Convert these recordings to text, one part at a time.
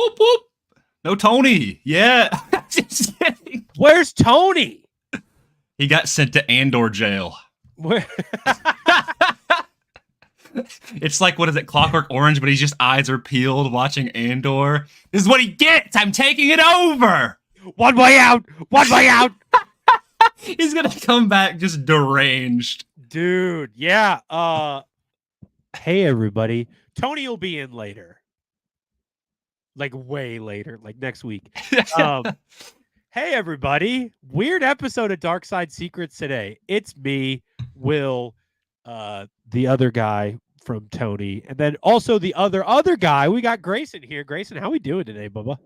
Whoop whoop. No Tony. Yeah. Just kidding. Where's Tony? He got sent to Andor jail. Where? It's like, what is it, Clockwork Orange, but he's just eyes are peeled watching Andor. This is what he gets. I'm taking it over. One way out. One way out. He's going to come back just deranged. Dude, yeah. Hey, everybody. Tony will be in later. Like, way later. Like, next week. Hey, everybody. Weird episode of Dark Side Secrets today. It's me, Will, the other guy from Tony, and then also the other guy. We got Grayson here. Grayson, how we doing today, Bubba?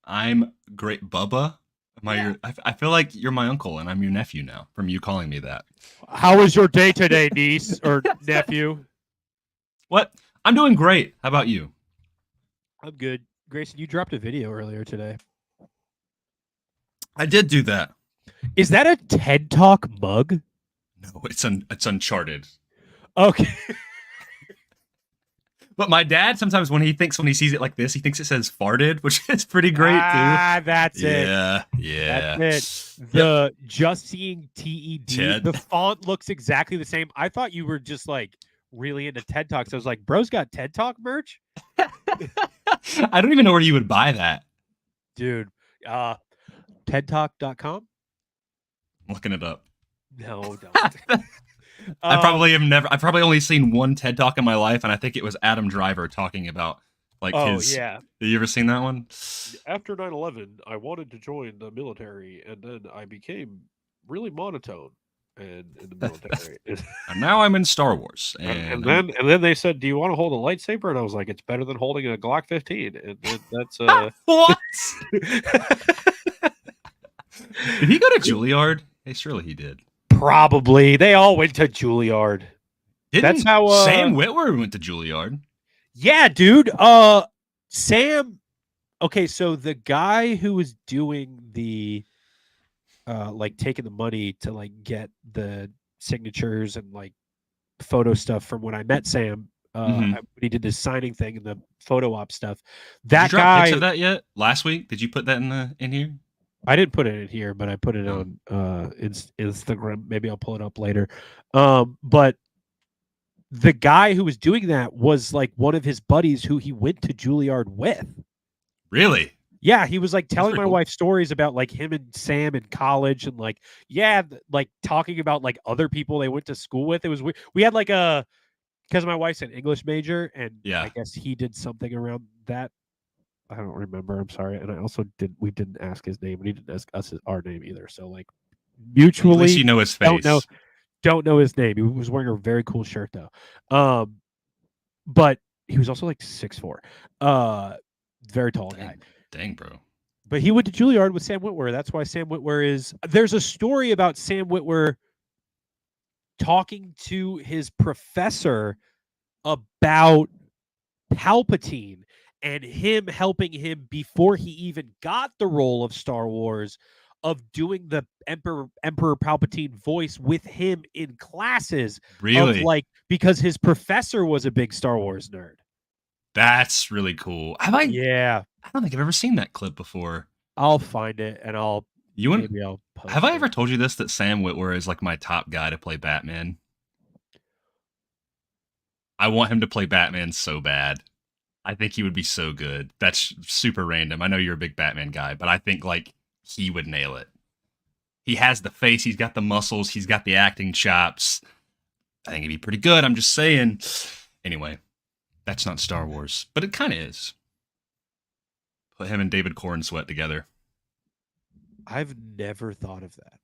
I'm great, Bubba. I feel like you're my uncle and I'm your nephew now from you calling me that. How was your day today, niece or nephew? What? I'm doing great. How about you? I'm good. Grayson, you dropped a video earlier today. I did do that. Is that a TED Talk mug? No, it's Uncharted. Okay. But my dad, sometimes when he sees it like this, he thinks it says farted, which is pretty great, too. That's it. Yeah. That's it. The just seeing TED, Ted. The font looks exactly the same. I thought you were just like really into TED Talks. I was like, bro's got TED Talk merch? I don't even know where you would buy that. Dude, TEDtalk.com? I'm looking it up. No, don't. I've probably only seen one TED Talk in my life, and I think it was Adam Driver talking about his. Yeah. Have you ever seen that one? After 9/11, I wanted to join the military, and then I became really monotone in the military. And now I'm in Star Wars. And then they said, "Do you want to hold a lightsaber?" And I was like, "It's better than holding a Glock 15." And that's what? Did he go to Juilliard? Hey, surely he did. Probably. They all went to Juilliard. That's how Sam Witwer went to Juilliard. Yeah, dude. Sam. Okay, so the guy who was doing the taking the money to get the signatures and photo stuff from when I met Sam, when he did this signing thing and the photo op stuff. That did you guy. Pics of that yet? Last week? Did you put that in here? I didn't put it in here, but I put it on Instagram. Maybe I'll pull it up later. But the guy who was doing that was one of his buddies who he went to Juilliard with. Really? Yeah, he was telling my wife stories about him and Sam in college and talking about other people they went to school with. It was weird. We had because my wife's an English major, and I guess he did something around that. I don't remember. I'm sorry. And I also we didn't ask his name, and he didn't ask us our name either. So mutually, at least you know his face. Don't know his name. He was wearing a very cool shirt though. But he was also 6'4". Very tall guy. Dang, bro. But he went to Juilliard with Sam Witwer. That's why Sam Witwer is. There's a story about Sam Witwer talking to his professor about Palpatine. And him helping him before he even got the role of Star Wars, of doing the Emperor Palpatine voice with him in classes. Really? Because his professor was a big Star Wars nerd. That's really cool. Yeah. I don't think I've ever seen that clip before. I'll find it and I'll post Have I ever told you this, that Sam Witwer is my top guy to play Batman? I want him to play Batman so bad. I think he would be so good. That's super random. I know you're a big Batman guy, but I think he would nail it. He has the face, he's got the muscles, he's got the acting chops. I think he'd be pretty good. I'm just saying. Anyway, that's not Star Wars, but it kind of is. Put him and David Cornsweet together. I've never thought of that.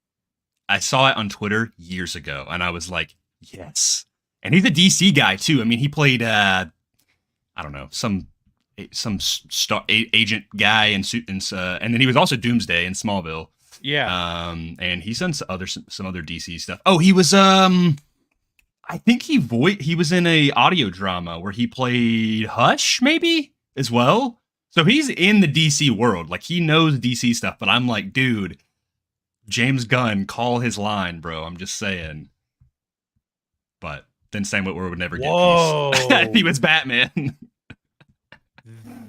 I saw it on Twitter years ago, and I was like, yes. And he's a DC guy too. I mean, he played I don't know, some star agent guy and then he was also Doomsday in Smallville. Yeah. And he's done some other DC stuff. Oh, he was I think he was in a audio drama where he played Hush maybe as well. So he's in the DC world. He knows DC stuff, but I'm like, dude, James Gunn, call his line, bro. I'm just saying. But then Sam Witwer would never get peace. He was Batman.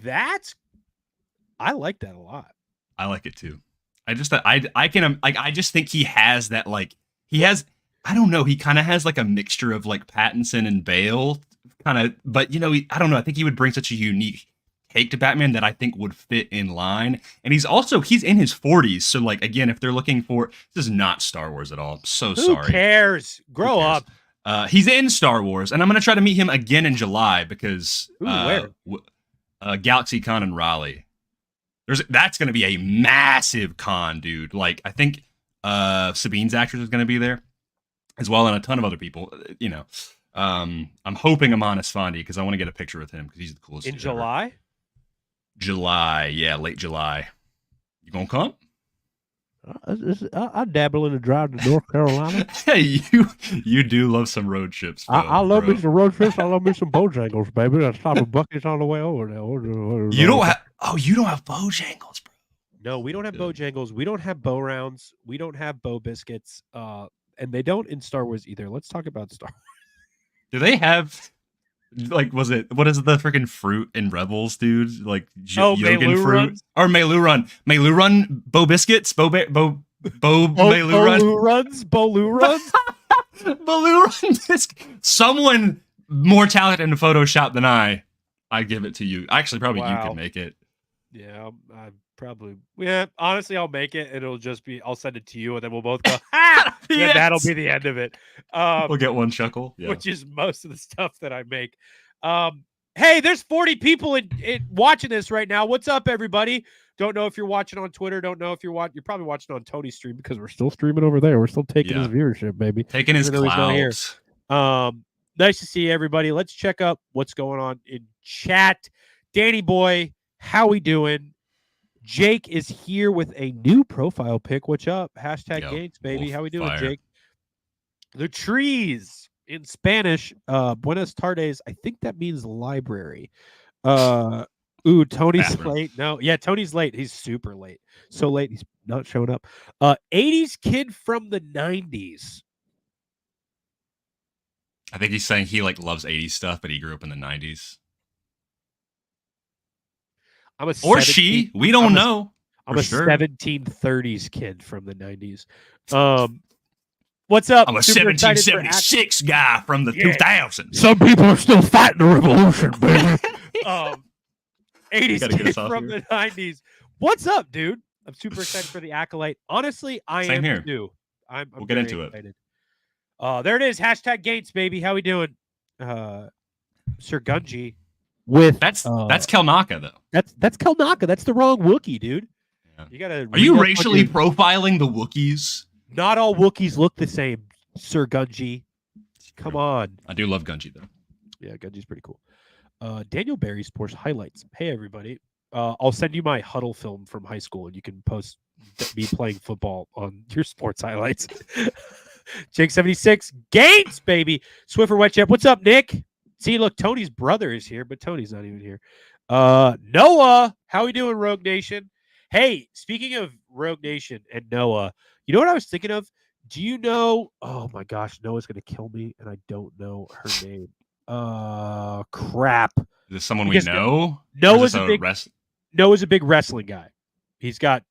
That's I like that a lot. I like it too. I just I just think he has that I don't know, he kind of has like a mixture of like Pattinson and Bale kind of, but I don't know, I think he would bring such a unique take to Batman that I think would fit in line. And he's in his 40s, so like again, if they're looking for, this is not Star Wars at all. I'm so sorry. Who cares? Grow up. He's in Star Wars, and I'm gonna try to meet him again in July because where? GalaxyCon in Raleigh. That's going to be a massive con, dude. Like, I think Sabine's actress is going to be there as well, and a ton of other people. I'm hoping Amon Esfandi because I want to get a picture with him because he's the coolest. In July? Ever. July, yeah, late July. You gonna come? I dabble in the drive to North Carolina. Hey, you do love some road trips. I love me some road trips. I love me some Bojangles, baby. I stop at Buc-ee's on the way over there. You don't have Bojangles, bro. No, we don't have Bojangles. We don't have Bo Rounds. We don't have Bo Biscuits. And they don't in Star Wars either. Let's talk about Star Wars. Do they have what is the freaking fruit in Rebels, dude? Like Yogan fruit runs? Or Melu Run, Bo Biscuits, Melu Run, Bolu runs. Bolu Run biscuit. Someone more talented in Photoshop than I give it to you. Actually, probably you can make it. Yeah, I probably. Yeah, honestly, I'll make it. It'll just be. I'll send it to you, and then we'll both go. Ha! Yes! Yeah, that'll be the end of it. We'll get one chuckle, which is most of the stuff that I make. Hey, there's 40 people watching this right now. What's up, everybody? Don't know if you're watching on Twitter. Don't know if you're probably watching on Tony's stream because we're still streaming over there. We're still taking his viewership, baby. Taking his clouds. Nice to see everybody. Let's check up what's going on in chat. Danny boy, how we doing? Jake is here with a new profile pic. What's up? Hashtag Gates, baby. How we doing, Jake? The trees in Spanish, Buenas tardes. I think that means library. Tony's late. No, yeah, Tony's late. He's super late. So late, he's not showing up. 80s kid from the 90s. I think he's saying he loves 80s stuff, but he grew up in the 90s. Or she. We don't know. I'm a 1730s kid from the 90s. What's up? I'm a 1776 guy from the 2000s. Some people are still fighting the revolution, baby. 80s kid from the 90s. What's up, dude? I'm super excited for the Acolyte. Honestly, I am here too. We'll get into excited. There it is. Hashtag Gates, baby. How we doing? Sir Gunji. That's Kelnaka though. That's Kelnaka. That's the wrong Wookiee, dude. Yeah. You gotta. Are you racially profiling the Wookiees? Not all Wookiees look the same, Sir Gunji. Come on. I do love Gunji though. Yeah, Gunji's pretty cool. Daniel Barry Sports highlights. Hey everybody. I'll send you my huddle film from high school, and you can post me playing football on your sports highlights. Jake 76 Gates, baby. Swiffer Wet Chip. What's up, Nick? See, look, Tony's brother is here, but Tony's not even here. Noah, how we doing, Rogue Nation? Hey, speaking of Rogue Nation and Noah, you know what I was thinking of? Do you know? Oh my gosh, Noah's gonna kill me, and I don't know her name. Crap. Is this someone we know? Noah's a big wrestling guy. He's got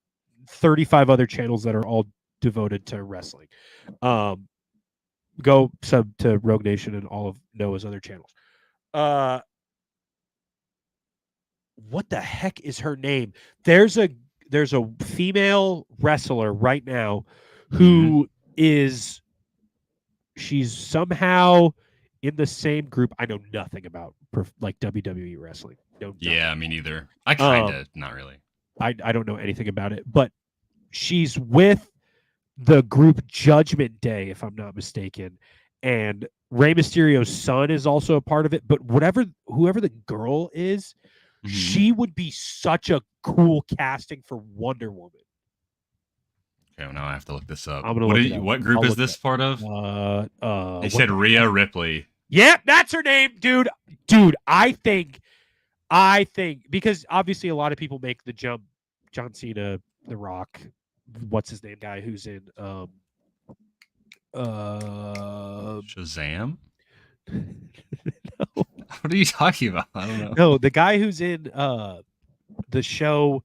35 other channels that are all devoted to wrestling. Go sub to Rogue Nation and all of Noah's other channels. What the heck is her name? There's a female wrestler right now who is, she's somehow in the same group. I know nothing about WWE wrestling. Yeah, me neither. I kind of not really. I don't know anything about it, but she's with the group Judgment Day, if I'm not mistaken, and Rey Mysterio's son is also a part of it. But whoever the girl is, she would be such a cool casting for Wonder Woman. Okay, well, now I have to look this up. What group is this part of? They said Rhea Ripley. Yeah, that's her name, dude. Dude, I think because obviously a lot of people make the jump. John Cena, The Rock, what's his name guy who's in Shazam? No. What are you talking about? I don't know. No, the guy who's in the show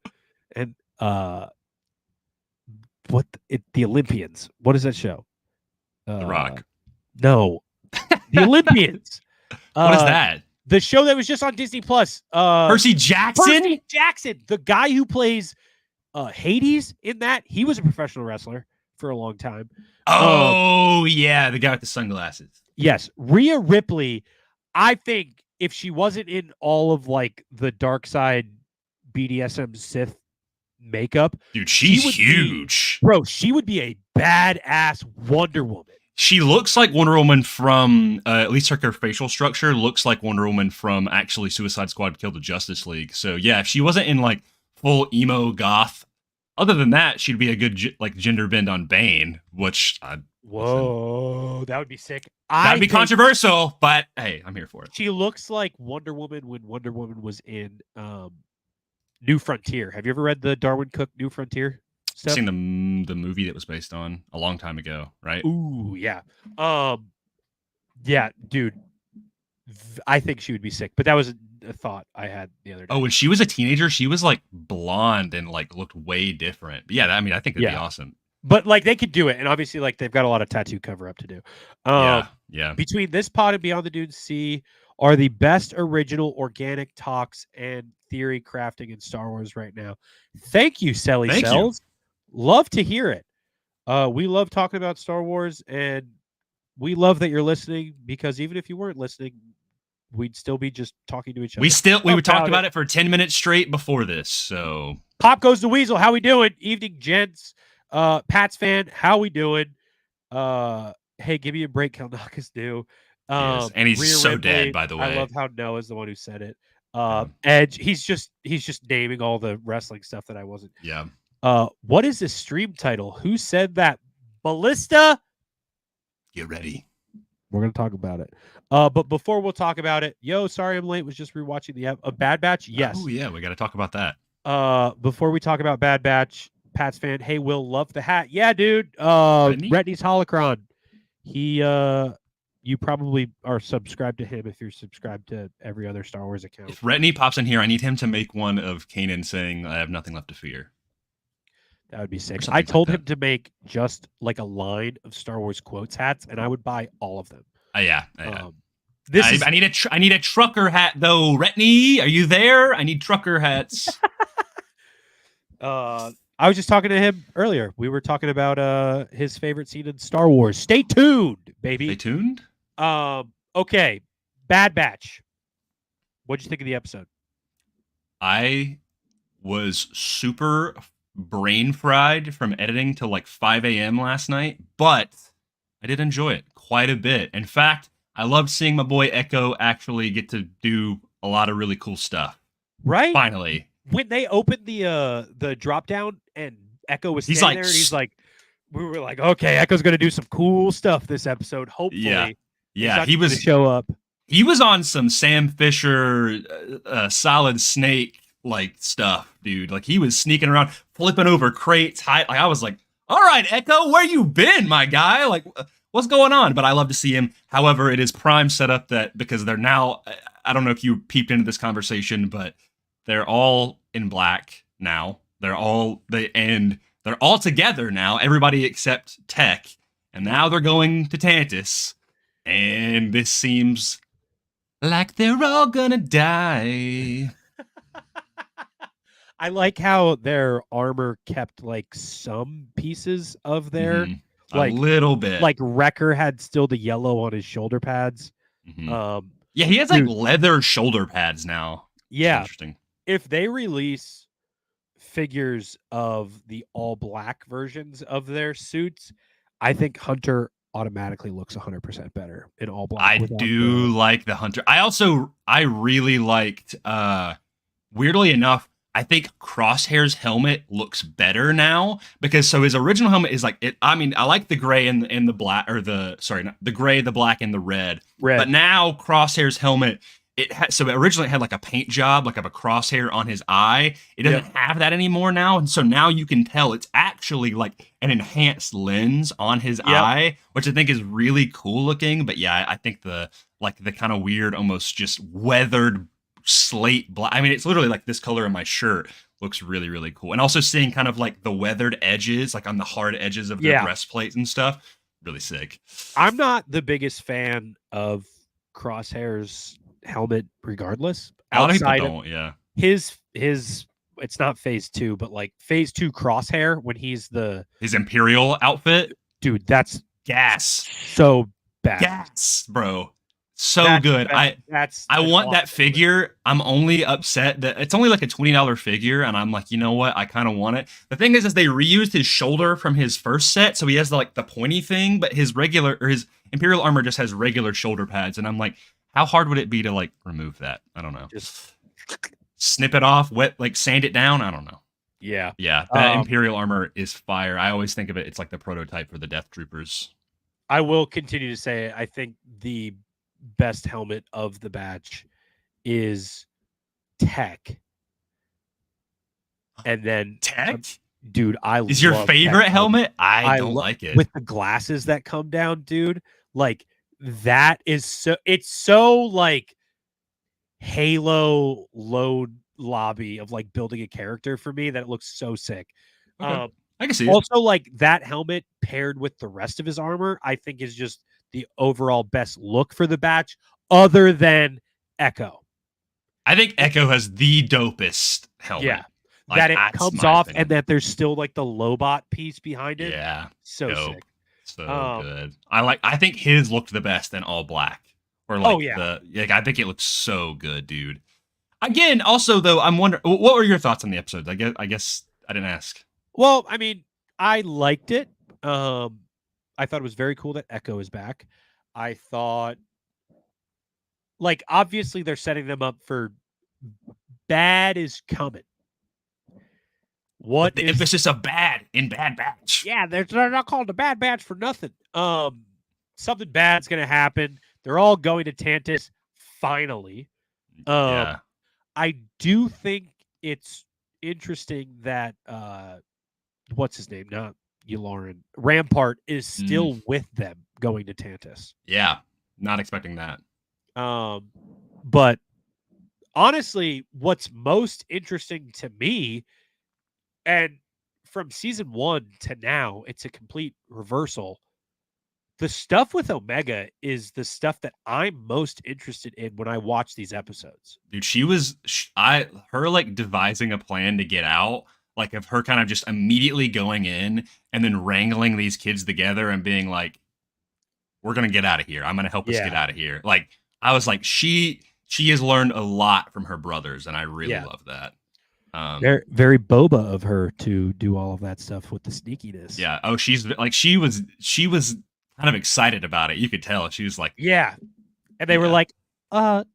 and the Olympians. What is that show? The Rock. No, the Olympians. What is that? The show that was just on Disney Plus. Percy Jackson. Percy Jackson, the guy who plays Hades in that. He was a professional wrestler for a long time. Oh yeah, the guy with the sunglasses. Yes, Rhea Ripley. I think if she wasn't in all of like the dark side BDSM Sith makeup, dude, she's huge. Bro, she would be a badass Wonder Woman. She looks like Wonder Woman from, at least her facial structure looks like Wonder Woman from actually Suicide Squad Killed the Justice League. So yeah, if she wasn't in like full emo goth, other than that, she'd be a good like gender bend on Bane, which whoa, that would be sick. That'd be controversial, but hey, I'm here for it. She looks like Wonder Woman when Wonder Woman was in New Frontier. Have you ever read the Darwin Cook New Frontier stuff? I've seen the movie that was based on a long time ago, right? Ooh, yeah. Yeah, dude. I think she would be sick, but that was a thought I had the other day. Oh, when she was a teenager, she was like blonde and like looked way different. But yeah, I mean, I think that'd be awesome. But like they could do it, and obviously, like they've got a lot of tattoo cover up to do. Yeah. Between this pod and Beyond the Dunes Sea are the best original organic talks and theory crafting in Star Wars right now. Thank you, Selly Cells. Love to hear it. We love talking about Star Wars, and we love that you're listening, because even if you weren't listening, we'd still be just talking to each other. We would talk about it for 10 minutes straight before this. So Pop Goes the Weasel, how we doing? Evening, gents. Pat's fan, how we doing? Hey, give me a break, Kalnaka's new. And he's Rhea so Ripley, dead, by the way. I love how Noah's the one who said it. Edge, he's just naming all the wrestling stuff that I wasn't. Yeah. What is this stream title? Who said that? Ballista? Get ready. We're gonna talk about it. But before we'll talk about it, sorry I'm late. Was just rewatching the Bad Batch. Yes. Oh yeah, we got to talk about that. Before we talk about Bad Batch, Pat's fan. Hey, Will, love the hat. Yeah, dude. Retney's Holocron. He, you probably are subscribed to him if you're subscribed to every other Star Wars account. If Retney pops in here, I need him to make one of Kanan saying, "I have nothing left to fear." That would be sick. I told him to make just like a line of Star Wars quotes hats, and I would buy all of them. Yeah. I need a trucker hat though. Retney, are you there? I need trucker hats. I was just talking to him earlier. We were talking about his favorite scene in Star Wars. Stay tuned, baby. Stay tuned. Okay. Bad Batch. What'd you think of the episode? I was super brain fried from editing till like 5 a.m. last night, but I did enjoy it quite a bit. In fact, I loved seeing my boy Echo actually get to do a lot of really cool stuff. Right? Finally. When they opened the drop down and Echo was standing there, and he's like, we were like, okay, Echo's gonna do some cool stuff this episode. Hopefully, yeah, he was show up. He was on some Sam Fisher, Solid Snake like stuff, dude. Like he was sneaking around, flipping over crates. Like I was like, all right, Echo, where you been, my guy? Like, what's going on? But I love to see him. However, it is prime setup that because they're now. I don't know if you peeped into this conversation, but they're all in black now. They're all together now. Everybody except Tech, and now they're going to Tantus, and this seems like they're all gonna die. I like how their armor kept like some pieces of their like a little bit. Like Wrecker had still the yellow on his shoulder pads. Yeah, he has like leather shoulder pads now. Yeah, interesting. If they release figures of the all black versions of their suits, I think Hunter automatically looks 100% better in all black. I do like the Hunter. I really liked, weirdly enough, I think Crosshair's helmet looks better now because so his original helmet is like it. I mean, I like the gray and the black, or the gray, the black, and the red. But now Crosshair's helmet. So originally it had like a paint job, like of a crosshair on his eye. It doesn't have that anymore now. And so now you can tell it's actually like an enhanced lens on his eye, which I think is really cool looking. But yeah, I think the kind of weird, almost just weathered slate black. I mean, it's literally like this color in my shirt looks really, really cool. And also seeing kind of like the weathered edges, like on the hard edges of their breastplate and stuff, really sick. I'm not the biggest fan of Crosshair's helmet, regardless. A lot of people don't. Yeah, his it's not phase 2, but like phase 2 Crosshair when he's his Imperial outfit, dude. That's gas. So bad, gas, bro. So good. I want that figure. I'm only upset that it's only like a $20 figure, and I'm like, you know what? I kind of want it. The thing is they reused his shoulder from his first set, so he has the pointy thing, but his his Imperial armor just has regular shoulder pads, and I'm like, how hard would it be to like remove that? I don't know. Just snip it off, sand it down. I don't know. Yeah, yeah. That Imperial armor is fire. I always think of it. It's like the prototype for the Death Troopers. I will continue to say I think the best helmet of the batch is Tech, and then Tech, dude. Is your favorite helmet? I don't like it with the glasses that come down, dude. Like that is so. It's so like Halo load lobby of like building a character for me that it looks so sick. Okay. I can see it. Also, like that helmet paired with the rest of his armor, I think is just the overall best look for the batch, other than Echo. I think Echo has the dopest helmet. Yeah, that it comes off and that there's still like the Lobot piece behind it. Yeah, so dope. sick, so good. I think his looked the best in all black. Or I think it looks so good, dude. Again, also though, I'm wondering what were your thoughts on the episode? I guess I didn't ask. Well, I mean, I liked it. I thought it was very cool that Echo is back. I thought, like, obviously they're setting them up for bad is coming. What the emphasis of bad in Bad Batch? Yeah, they're not called a Bad Batch for nothing. Something bad's gonna happen. They're all going to Tantus finally. Yeah. I do think it's interesting that what's his name? Not Yularen. Rampart is still with them going to Tantus. Yeah. Not expecting that. But honestly, what's most interesting to me, and from season 1 to now, it's a complete reversal. The stuff with Omega is the stuff that I'm most interested in when I watch these episodes. Dude, her like devising a plan to get out, like of her kind of just immediately going in and then wrangling these kids together and being like, we're going to get out of here. I'm going to help us get out of here. Like, I was like, she has learned a lot from her brothers, and I really love that. Very, very boba of her to do all of that stuff with the sneakiness. Yeah. Oh, she's like, she was kind of excited about it. You could tell. She was like, yeah. And they were like, but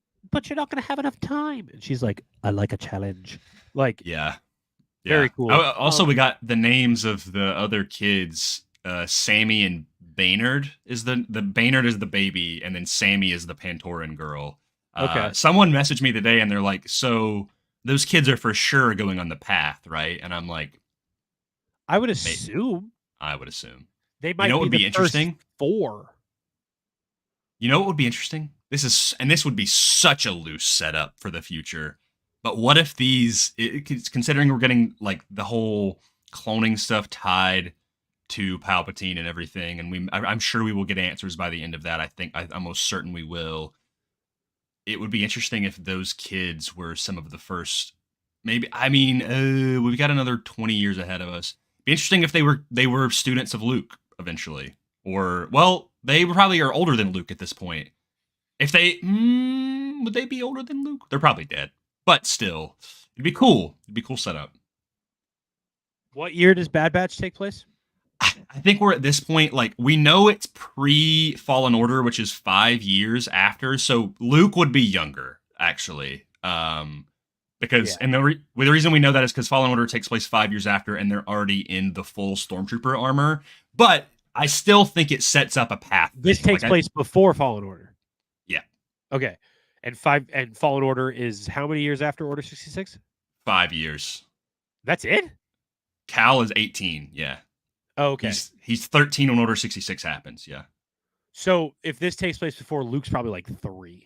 you're not going to have enough time. And she's like, I like a challenge. Like, yeah. Very cool. Also, we got the names of the other kids. Sammy and Baynard is the Baynard is the baby, and then Sammy is the Pantoran girl. Okay. Someone messaged me today, and they're like, so those kids are for sure going on the path, right? And I'm like, I would assume. They might. You know what would be interesting? 4. You know what would be interesting? This would be such a loose setup for the future. But what if considering we're getting like the whole cloning stuff tied to Palpatine and everything, and I'm sure we will get answers by the end of that. I'm almost certain we will. It would be interesting if those kids were some of the first. Maybe we've got another 20 years ahead of us. Be interesting if they were students of Luke eventually, or they probably are older than Luke at this point. If they would they be older than Luke? They're probably dead, but still, it'd be cool. It'd be a cool setup. What year does Bad Batch take place? I think we're at this point, like, we know it's pre-Fallen Order, which is 5 years after, so Luke would be younger, actually. Because, and the reason we know that is because Fallen Order takes place 5 years after, and they're already in the full Stormtrooper armor, but I still think it sets up a path. This takes place before Fallen Order. Yeah. Okay. And Fallen Order is how many years after Order 66? 5 years. That's it? Cal is 18, yeah. Oh, okay. He's 13 when Order 66 happens, yeah. So if this takes place before, Luke's probably like 3.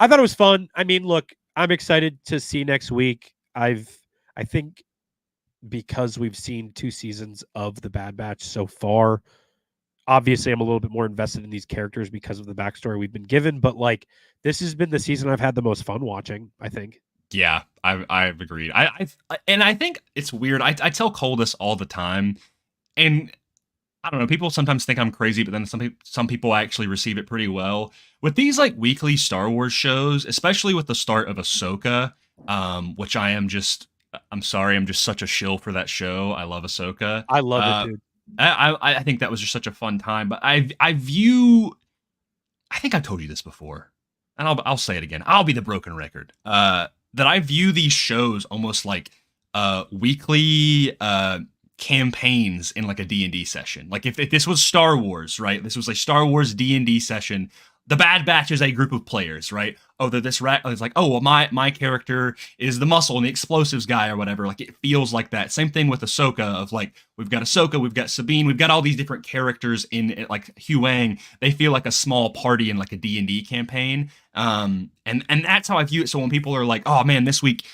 I thought it was fun. I mean, look, I'm excited to see next week. I think because we've seen 2 seasons of the Bad Batch so far, obviously I'm a little bit more invested in these characters because of the backstory we've been given, but like this has been the season I've had the most fun watching, I think. Yeah, I've agreed. I think it's weird. I tell Cole this all the time, and I don't know. People sometimes think I'm crazy, but then some people actually receive it pretty well. With these like weekly Star Wars shows, especially with the start of Ahsoka, which I'm sorry, I'm just such a shill for that show. I love Ahsoka. I love it, dude. I think that was just such a fun time. But I think I've told you this before, and I'll say it again. I'll be the broken record. That I view these shows almost like weekly campaigns in like a D&D session. Like if this was Star Wars, right? This was a Star Wars D&D session. The Bad Batch is a group of players, right? Oh, they're this rat. It's like, oh, well, my character is the muscle and the explosives guy or whatever. Like it feels like that. Same thing with Ahsoka. Of like, we've got Ahsoka, we've got Sabine, we've got all these different characters in like Huang. They feel like a small party in like a D&D campaign. And that's how I view it. So when people are like, oh man, this week,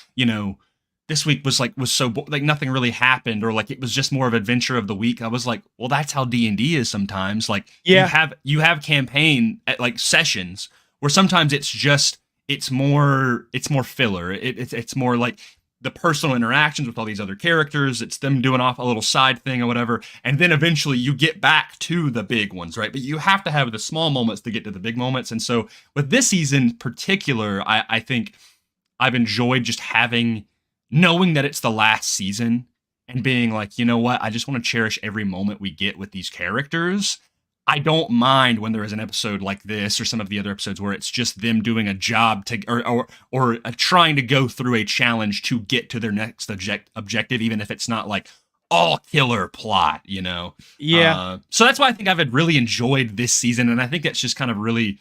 was so like nothing really happened, or like it was just more of adventure of the week. I was like, well, that's how D&D is sometimes. Like you have campaign at like sessions where sometimes it's more filler. It's more like the personal interactions with all these other characters. It's them doing off a little side thing or whatever, and then eventually you get back to the big ones, right? But you have to have the small moments to get to the big moments. And so with this season in particular, I think I've enjoyed just knowing that it's the last season and being like, you know what? I just want to cherish every moment we get with these characters. I don't mind when there is an episode like this or some of the other episodes where it's just them doing a job or trying to go through a challenge to get to their next objective, even if it's not like all killer plot, Yeah. So that's why I think I've really enjoyed this season. And I think that's just kind of really,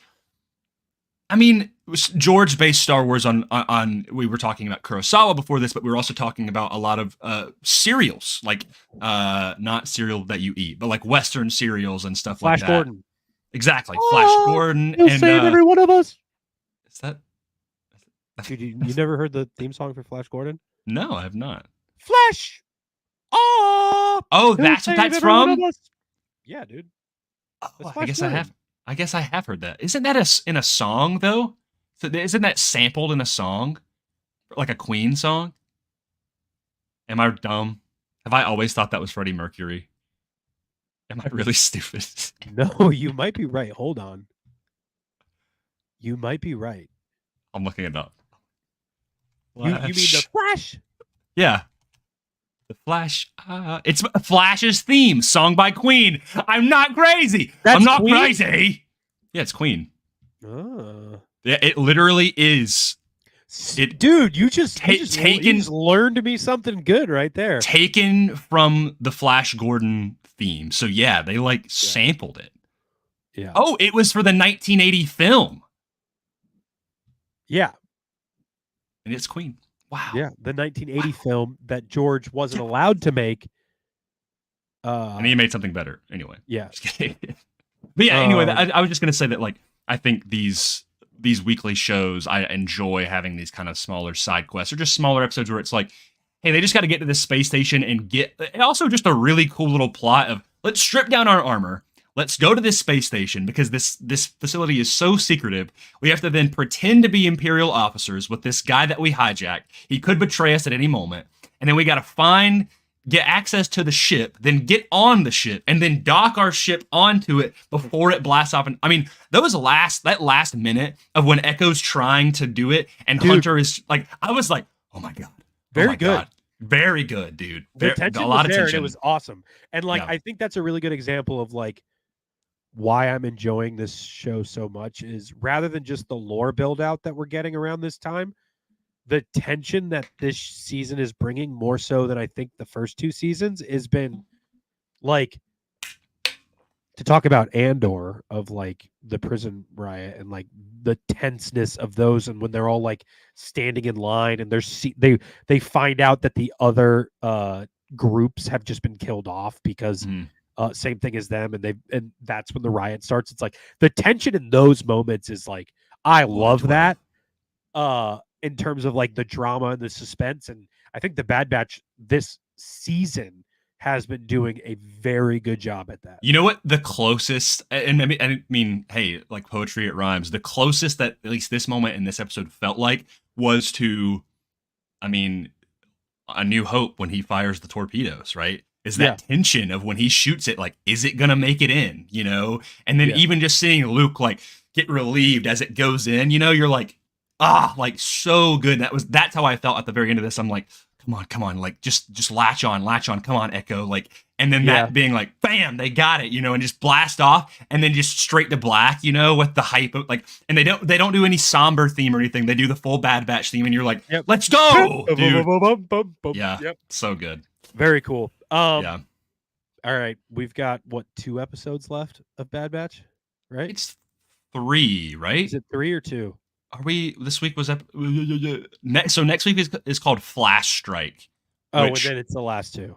I mean, George based Star Wars on we were talking about Kurosawa before this, but we were also talking about a lot of cereals, like not cereal that you eat, but like Western cereals and stuff like that. Flash Gordon. Exactly. Flash Gordon. He'll save every one of us. Is that? Dude, you never heard the theme song for Flash Gordon? No, I have not. Flash! Oh, that's what that's from? Yeah, dude. Oh, I guess I have heard that. Isn't that in a song though? So isn't that sampled in a song, like a Queen song? Am I dumb? Have I always thought that was Freddie Mercury? Am I really stupid? No, you might be right. Hold on. You might be right. I'm looking it up. You mean the Flash? Yeah. The Flash. It's Flash's theme, song by Queen. I'm not crazy. I'm not Queen? crazy. Yeah, it's Queen. Yeah, it literally is. Dude, you just learned me something good right there. Taken from the Flash Gordon theme. So yeah, they sampled it. Yeah. Oh, it was for the 1980 film. Yeah. And it's Queen. Wow. Yeah, the 1980 film that George wasn't allowed to make. And he made something better anyway. Yeah. But yeah, anyway, I was just going to say that I think these weekly shows, I enjoy having these kind of smaller side quests or just smaller episodes where it's like, hey, they just got to get to this space station and also just a really cool little plot of let's strip down our armor. Let's go to this space station because this facility is so secretive. We have to then pretend to be Imperial officers with this guy that we hijacked. He could betray us at any moment. And then we got to get access to the ship, then get on the ship, and then dock our ship onto it before it blasts off. And I mean, that last minute of when Echo's trying to do it and Hunter is like, I was like, oh my God. Very good. God. Very good, dude. The tension a lot was of there, tension. and it was awesome. And I think that's a really good example of why I'm enjoying this show so much is rather than just the lore build out that we're getting around this time, the tension that this season is bringing more so than I think the first 2 seasons has been to talk about Andor of the prison riot and the tenseness of those. And when they're all standing in line and they find out that the other groups have just been killed off because same thing as them, and that's when the riot starts. It's the tension in those moments is I love that. in terms of like the drama and the suspense. And I think the Bad Batch this season has been doing a very good job at that. You know what? The closest, and I mean, hey, like poetry, it rhymes. The closest that at least this moment in this episode felt like was to, I mean, A New Hope when he fires the torpedoes, right? Is that tension of when he shoots it, like, is it gonna make it in, you know? And then even just seeing Luke like get relieved as it goes in, you know, you're like, like so good. That's how I felt at the very end of this. I'm like, come on, like just latch on, come on, Echo, like, and then that being like, bam, they got it, you know, and just blast off, and then just straight to black, you know, with the hype of like, and they don't do any somber theme or anything. They do the full Bad Batch theme, and you're like, let's go, dude. Yeah, so good, very cool. Yeah. All right, we've got what 2 episodes left of Bad Batch, right? It's 3, right? Is it 3 or 2? Are we? This week was so next week is called Flash Strike. Oh, and then it's the last 2.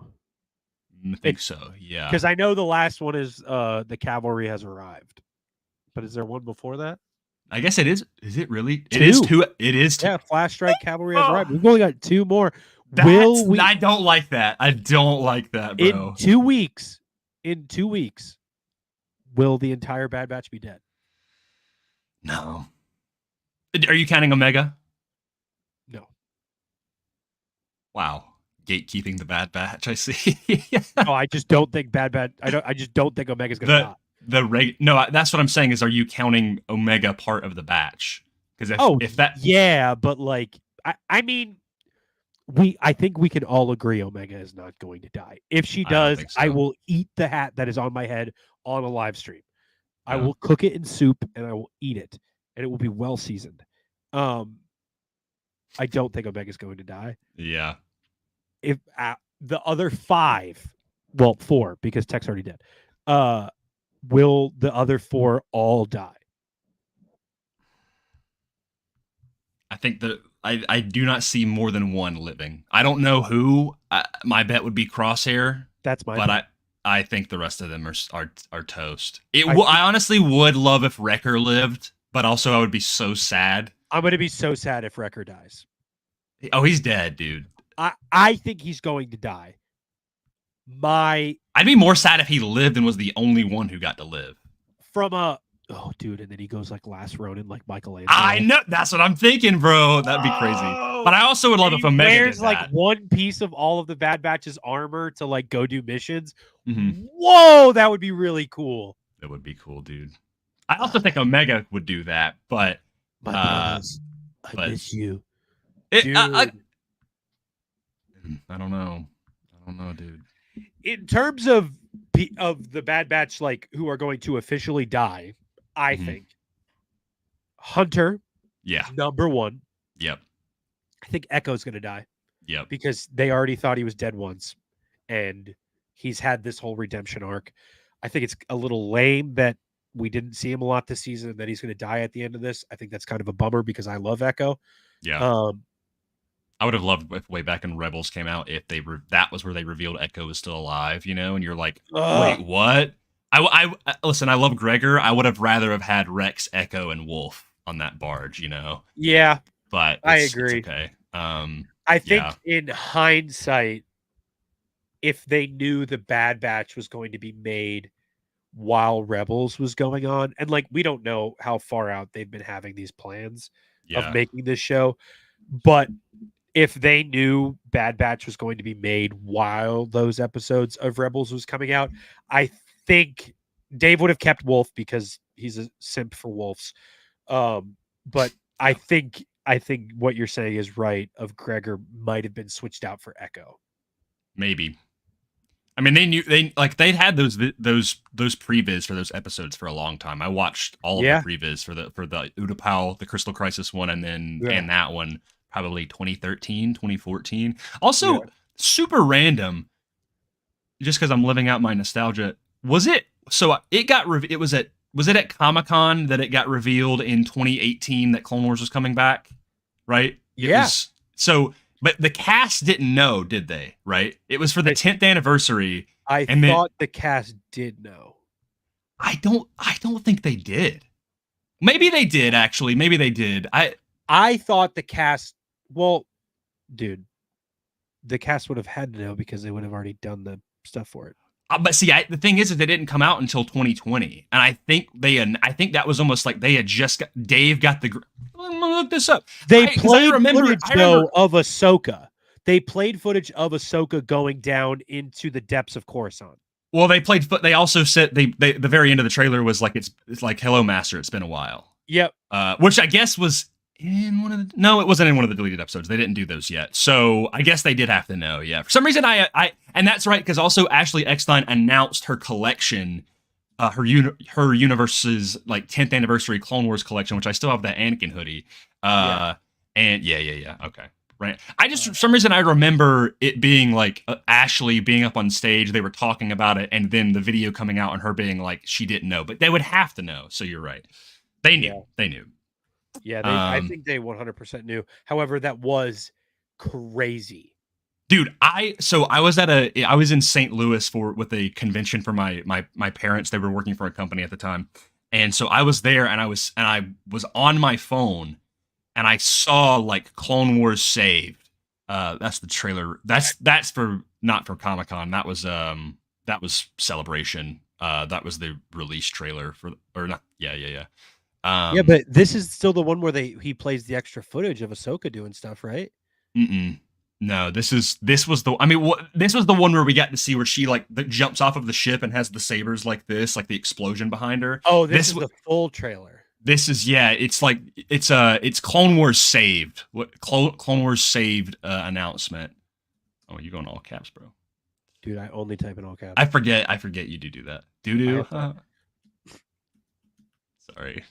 I think so. Yeah, because I know the last one is the cavalry has arrived, but is there one before that? I guess it is. Is it really? 2. It is 2. It is 2. Yeah, Flash Strike cavalry has arrived. We've only got 2 more. I don't like that. I don't like that, bro. In 2 weeks, will the entire Bad Batch be dead? No. Are you counting Omega? No. Wow. Gatekeeping the Bad Batch, I see. No, I just don't think I just don't think Omega's gonna die. No, that's what I'm saying is, are you counting Omega part of the batch? Because if that, yeah, but like I mean, I think we can all agree Omega is not going to die. If she does, I will eat the hat that is on my head on a live stream. I will cook it in soup and I will eat it, and it will be well seasoned. I don't think Omega's going to die. Yeah. If the other 5, well, 4 because Tech's already dead. Will the other 4 all die? I think I do not see more than one living. I don't know who. My bet would be Crosshair. That's my bet. I think the rest of them are toast. I honestly would love if Wrecker lived, but also I would be so sad. I'm going to be so sad if Wrecker dies. Oh, he's dead, dude. I think he's going to die. I'd be more sad if he lived and was the only one who got to live. Dude, and then he goes like Last Ronin, like Michelangelo. I know, that's what I'm thinking, bro. That'd be crazy. But I also would love if Omega wears did like that. one piece of all of the Bad Batch's armor to like go do missions. Mm-hmm. Whoa, that would be really cool. That would be cool, dude. I also think Omega would do that, but I miss you, dude. I don't know. Dude. In terms of the Bad Batch, like who are going to officially die, I think Hunter, number 1. Yep. I think Echo's going to die. Yep. Because they already thought he was dead once, and he's had this whole redemption arc. I think it's a little lame that we didn't see him a lot this season, and that he's going to die at the end of this. I think that's kind of a bummer because I love Echo. Yeah. I would have loved if way back in Rebels came out if that was where they revealed Echo was still alive, you know, and you're like, wait, what? I listen. I love Gregor. I would have rather have had Rex, Echo, and Wolf on that barge, you know. Yeah, but I agree. It's okay. I think in hindsight, if they knew the Bad Batch was going to be made while Rebels was going on, and like we don't know how far out they've been having these plans of making this show, but if they knew Bad Batch was going to be made while those episodes of Rebels was coming out, I think Dave would have kept Wolf because he's a simp for wolves. But I think what you're saying is right. Of Gregor might have been switched out for Echo. Maybe. I mean, they'd had those previs for those episodes for a long time. I watched all of the previs for the Utapau, the Crystal Crisis one, and then and that one. Probably 2013, 2014. Also, super random, just because I'm living out my nostalgia. Was it at Comic-Con that it got revealed in 2018 that Clone Wars was coming back? Right? But the cast didn't know, did they? Right? It was for the 10th anniversary. I thought the cast did know. I don't think they did. Maybe they did, actually. Maybe they did. I thought the cast. Well, dude, the cast would have had to know because they would have already done the stuff for it. But see, the thing is that they didn't come out until 2020, and I think that was almost like they had just got, Dave got the. I'm gonna look this up. They played footage though of Ahsoka. They played footage of Ahsoka going down into the depths of Coruscant. Well, they also said the very end of the trailer was like it's like Hello Master. It's been a while. Yep. Which I guess was in one of the. No, it wasn't in one of the deleted episodes. They didn't do those yet. So I guess they did have to know. Yeah. For some reason, I and that's right because also Ashley Eckstein announced her collection, her universe's like 10th anniversary Clone Wars collection, which I still have that Anakin hoodie. And yeah. Okay. Right. I just, for some reason, I remember it being like Ashley being up on stage. They were talking about it, and then the video coming out and her being like she didn't know, but they would have to know. So you're right. They knew. Yeah. They knew. Yeah, I think they 100% knew. However, that was crazy, dude. I was in St. Louis with a convention for my parents. They were working for a company at the time, and so I was there, and I was on my phone. And I saw like Clone Wars Saved. That's the trailer. That's for not for Comic-Con. That was Celebration. That was the release trailer for or not. Yeah. Yeah, but this is still the one where he plays the extra footage of Ahsoka doing stuff, right? No, this was the one where we got to see where she like jumps off of the ship and has the sabers like this, like the explosion behind her. Oh, this is the full trailer. This is it's Clone Wars Saved. What Clone Wars Saved announcement. Oh, you going all caps, bro? Dude, I only type in all caps. I forget you do that. Do. Sorry,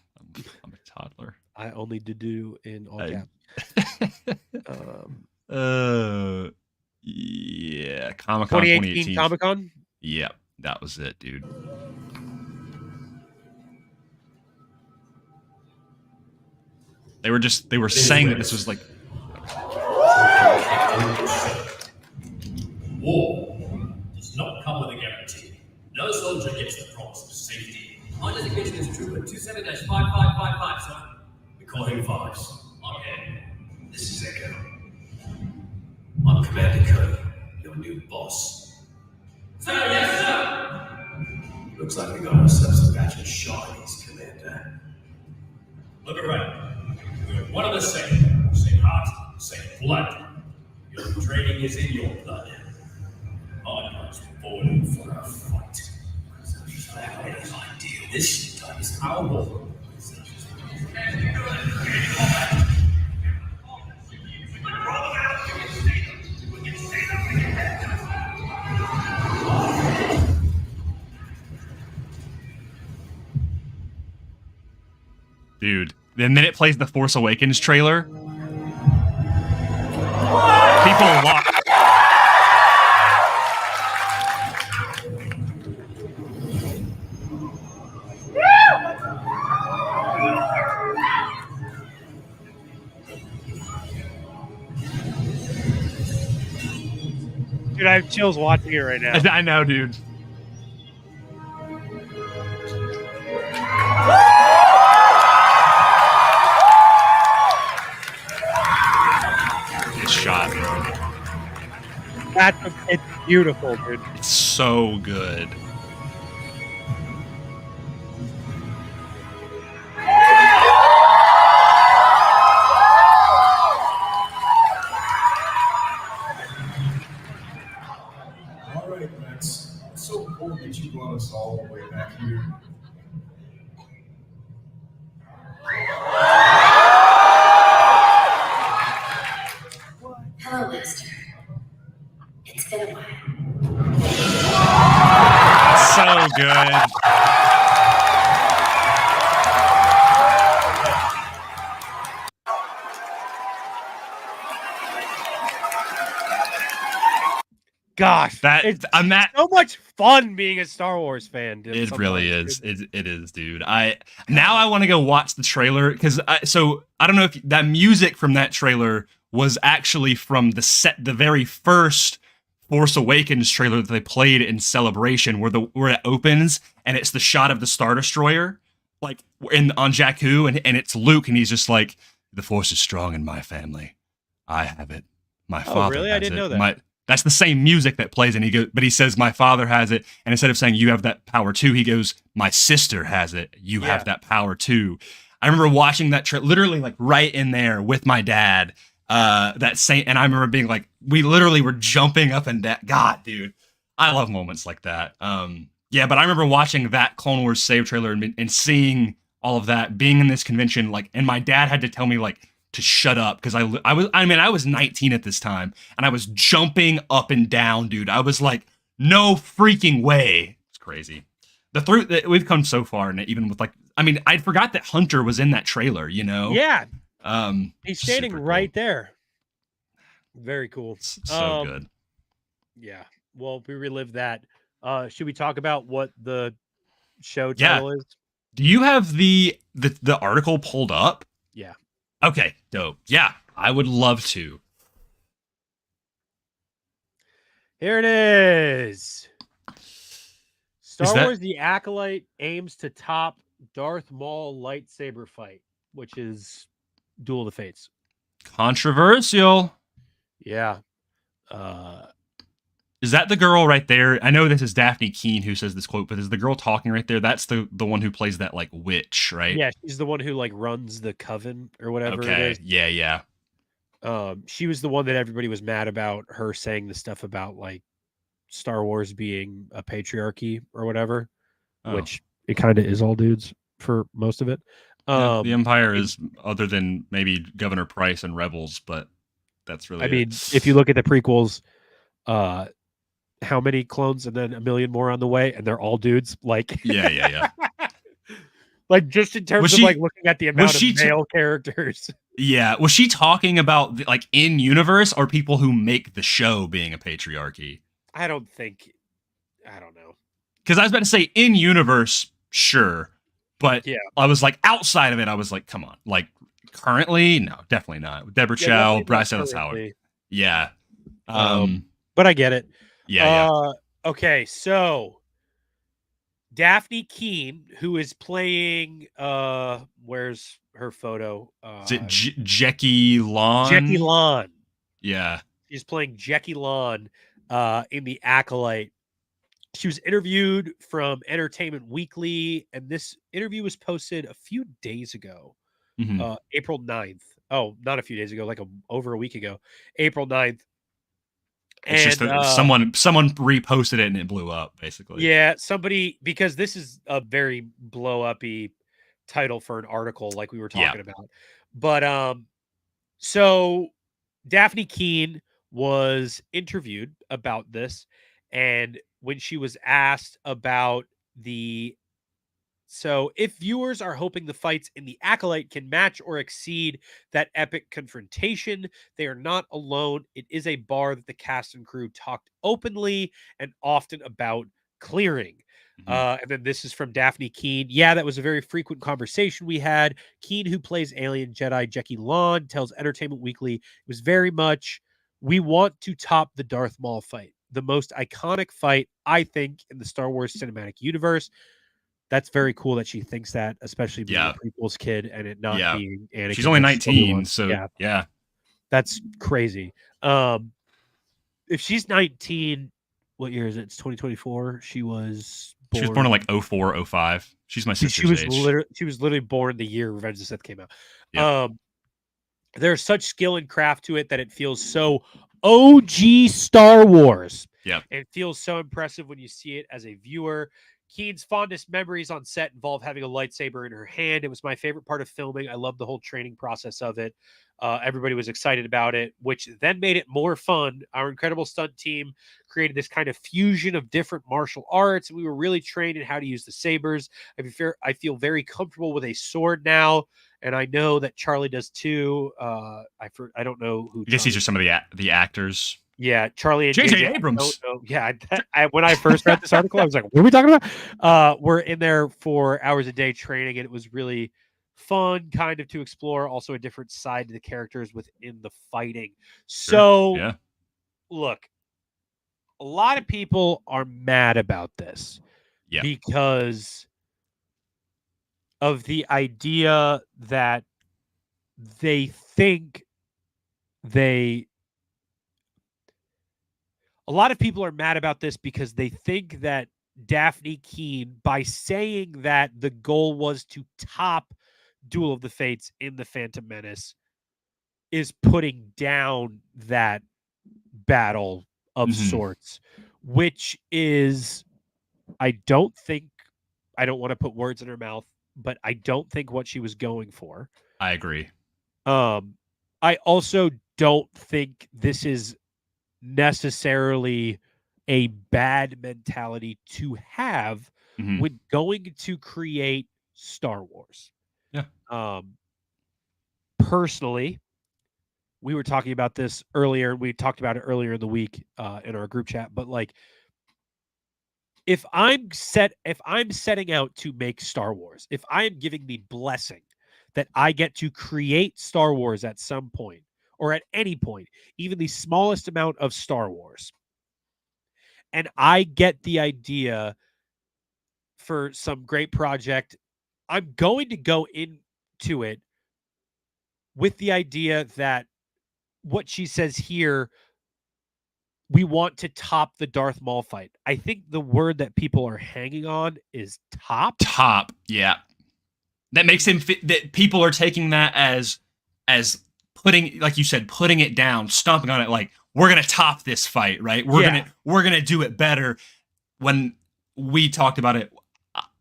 I'm a toddler. I only do in all caps. Yeah, Comic-Con 2018 Comic-Con? Yep, that was it, dude. They were saying that this was like war does not come with a guarantee. No soldier gets the promise of safety. My designation is Trooper 27-5555, sir. We call him Fives. Okay. This is Echo. I'm Commander Cody, your new boss. Sir, yes, sir! Looks like we got ourselves a batch of shinies, Commander. Look around. We're one of the same. Same heart, same blood. Your training is in your blood. I was born for a fight. That is ideal. This time is our war. Dude. And then it plays the Force Awakens trailer. People lock. Dude, I have chills watching it right now. I know, dude. Shot, bro. It's beautiful, dude. It's so good. All right, Max. It's so important that you brought us all the way back here. Hello, Master. It's been a while. So good. Gosh, it's so much fun being a Star Wars fan. Dude. It really is. It is, dude. Now I want to go watch the trailer because I don't know if that music from that trailer was actually from the very first Force Awakens trailer that they played in Celebration, where it opens and it's the shot of the Star Destroyer, like on Jakku, and it's Luke, and he's just like, the force is strong in my family. I have it. My Oh, father really? has I didn't it. know that. That's the same music that plays, and he says, my father has it, and instead of saying you have that power too, he goes, my sister has it. You Yeah. have that power too. I remember watching that literally like right in there with my dad. That same, and I remember being like, we literally were jumping up and down. God, dude, I love moments like that. Yeah, but I remember watching that Clone Wars save trailer and seeing all of that, being in this convention, like, and my dad had to tell me like to shut up because I was 19 at this time and I was jumping up and down, dude. I was like, no freaking way. It's crazy. We've come so far, and even with like, I mean, I forgot that Hunter was in that trailer, you know? Yeah. He's standing super right cool. there. Very cool. So good. Yeah. Well, we relived that. Should we talk about what the show title is? Do you have the article pulled up? Yeah. Okay, dope. Yeah, I would love to. Here it is. Star that- Wars The Acolyte aims to top Darth Maul lightsaber fight, which is Duel of the Fates. Controversial. Yeah. Is that the girl right there? I know this is Daphne Keene who says this quote, but is the girl talking right there? That's the one who plays that like witch, right? Yeah, she's the one who like runs the coven or whatever it Okay. is. Yeah. She was the one that everybody was mad about, her saying the stuff about like Star Wars being a patriarchy or whatever, which it kind of is all dudes for most of it. Yeah, the Empire is, other than maybe Governor Price and Rebels, but that's really. I mean, if you look at the prequels, how many clones and then a million more on the way, and they're all dudes. Like, yeah. Like just in terms of like looking at the amount of male characters. Yeah, was she talking about like in universe or people who make the show being a patriarchy? I don't know. Because I was about to say in universe, sure, but yeah, I was like outside of it. I was like, come on, like currently, no, definitely not. Deborah Chow, Bryce Dallas Howard, yeah. But I get it. Yeah. Okay, so Daphne Keene, who is playing, where's her photo? Is it Jackie Lon? Jackie Lon. Yeah, she's playing Jackie Lon in The Acolyte. She was interviewed from Entertainment Weekly, and this interview was posted a few days ago, April 9th. Oh, not a few days ago, like over a week ago, April 9th. It's and just someone reposted it and it blew up, basically. Yeah, somebody, because this is a very blow-uppy title for an article like we were talking about. But so Daphne Keene was interviewed about this, and when she was asked about if viewers are hoping the fights in The Acolyte can match or exceed that epic confrontation, they are not alone. It is a bar that the cast and crew talked openly and often about clearing. And then this is from Daphne Keene. Yeah, that was a very frequent conversation we had. Keene, who plays alien Jedi Jackie Lon, tells Entertainment Weekly, it was very much, we want to top the Darth Maul fight, the most iconic fight, I think, in the Star Wars cinematic universe. That's very cool that she thinks that, especially being a prequels kid and it not being Anakin. She's only 19, so yeah. That's crazy. If she's 19, what year is it? It's 2024. She was born in like 04, 05. She's my sister's age. She was literally born the year Revenge of the Sith came out. There's such skill and craft to it that it feels so OG Star Wars. Yeah. It feels so impressive when you see it as a viewer. Keene's fondest memories on set involve having a lightsaber in her hand. It was my favorite part of filming. I loved the whole training process of it. Everybody was excited about it, which then made it more fun. Our incredible stunt team created this kind of fusion of different martial arts, and we were really trained in how to use the sabers. I feel very comfortable with a sword now, and I know that Charlie does too. I don't know who. I guess these are some of the actors. Yeah, Charlie and J.J. Abrams. Yeah, when I first read this article, I was like, what are we talking about? We're in there for hours a day training, and it was really fun kind of to explore also a different side to the characters within the fighting. So, look, a lot of people are mad about this because of the idea that they think a lot of people are mad about this because they think that Daphne Keene, by saying that the goal was to top Duel of the Fates in the Phantom Menace, is putting down that battle of sorts, which is, I don't want to put words in her mouth, but I don't think what she was going for. I agree. I also don't think this is necessarily a bad mentality to have when going to create Star Wars. Yeah. Personally, we were talking about this earlier. We talked about it earlier in the week in our group chat, but like, if I'm setting out to make Star Wars, if I'm giving the blessing that I get to create Star Wars at some point or at any point, even the smallest amount of Star Wars, and I get the idea for some great project, I'm going to go into it with the idea that what she says here, we want to top the Darth Maul fight. I think the word that people are hanging on is top. Top, yeah. That makes him that people are taking that as putting, like you said, putting it down, stomping on it, like, we're gonna top this fight, right? We're gonna do it better. When we talked about it,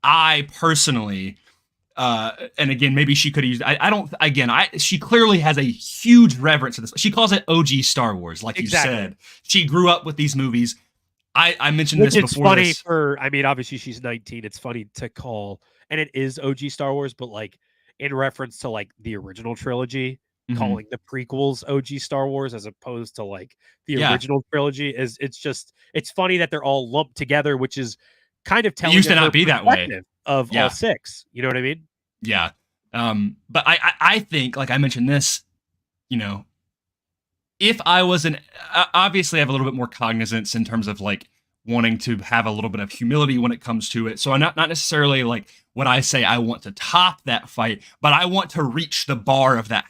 I personally, and again, maybe she could have used. She clearly has a huge reverence for this. She calls it OG Star Wars, like you said. She grew up with these movies. I mentioned this before. It's funny for. I mean, obviously she's 19. It's funny to call, and it is OG Star Wars, but like in reference to like the original trilogy, calling the prequels OG Star Wars as opposed to like the original trilogy it's funny that they're all lumped together, which is kind of telling. It used to not be that way of all six. You know what I mean? Yeah. But I think, like I mentioned this, you know, if I was obviously I have a little bit more cognizance in terms of like wanting to have a little bit of humility when it comes to it. So I'm not necessarily like when I say I want to top that fight, but I want to reach the bar of that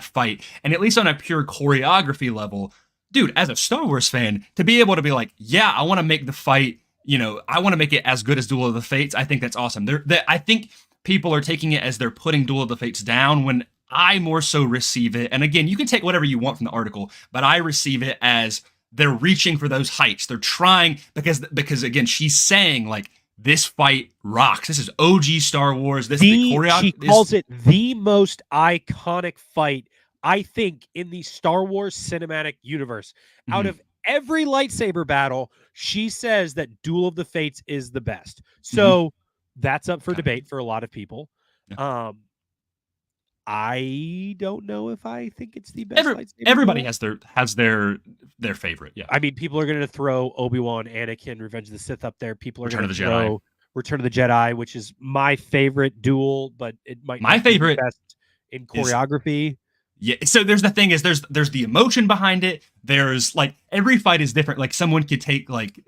fight. And at least on a pure choreography level, dude, as a Star Wars fan, to be able to be like, yeah, I want to make the fight, you know, I want to make it as good as Duel of the Fates. I think that's awesome. I think people are taking it as they're putting Duel of the Fates down, when I more so receive it. And again, you can take whatever you want from the article, but I receive it as they're reaching for those heights. They're trying, because again, she's saying like, this fight rocks. This is OG Star Wars. She calls it the most iconic fight, I think, in the Star Wars cinematic universe. Out of every lightsaber battle, she says that Duel of the Fates is the best. So that's up for debate for a lot of people. Yeah. I don't know if I think it's the best lightsaber. Everybody has their favorite. Yeah. I mean, people are going to throw Obi-Wan, Anakin, Revenge of the Sith up there. People are going to throw Return of the Jedi, which is my favorite duel, but it might my favorite be the best in choreography. Yeah. So there's the thing is there's the emotion behind it. There's like every fight is different. Like someone could take like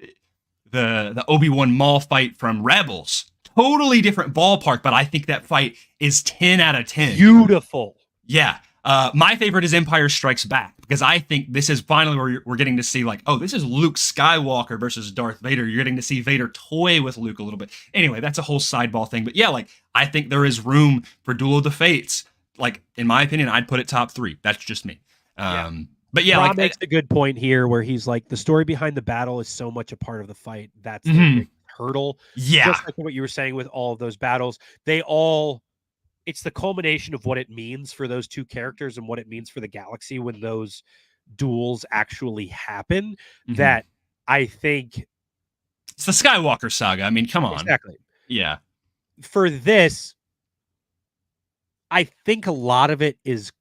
the Obi-Wan Maul fight from Rebels. Totally different ballpark, but I think that fight is 10 out of 10. Beautiful. Yeah. My favorite is Empire Strikes Back, because I think this is finally where we're getting to see like, oh, this is Luke Skywalker versus Darth Vader. You're getting to see Vader toy with Luke a little bit. Anyway, that's a whole sideball thing. But yeah, like I think there is room for Duel of the Fates. Like, in my opinion, I'd put it top 3. That's just me. But yeah, Rob makes a good point here where he's like, the story behind the battle is so much a part of the fight. That's the big hurdle. Yeah. Just like what you were saying with all of those battles, it's the culmination of what it means for those two characters and what it means for the galaxy when those duels actually happen. That I think it's the Skywalker saga. I mean, come on. Exactly. Yeah. For this, I think a lot of it is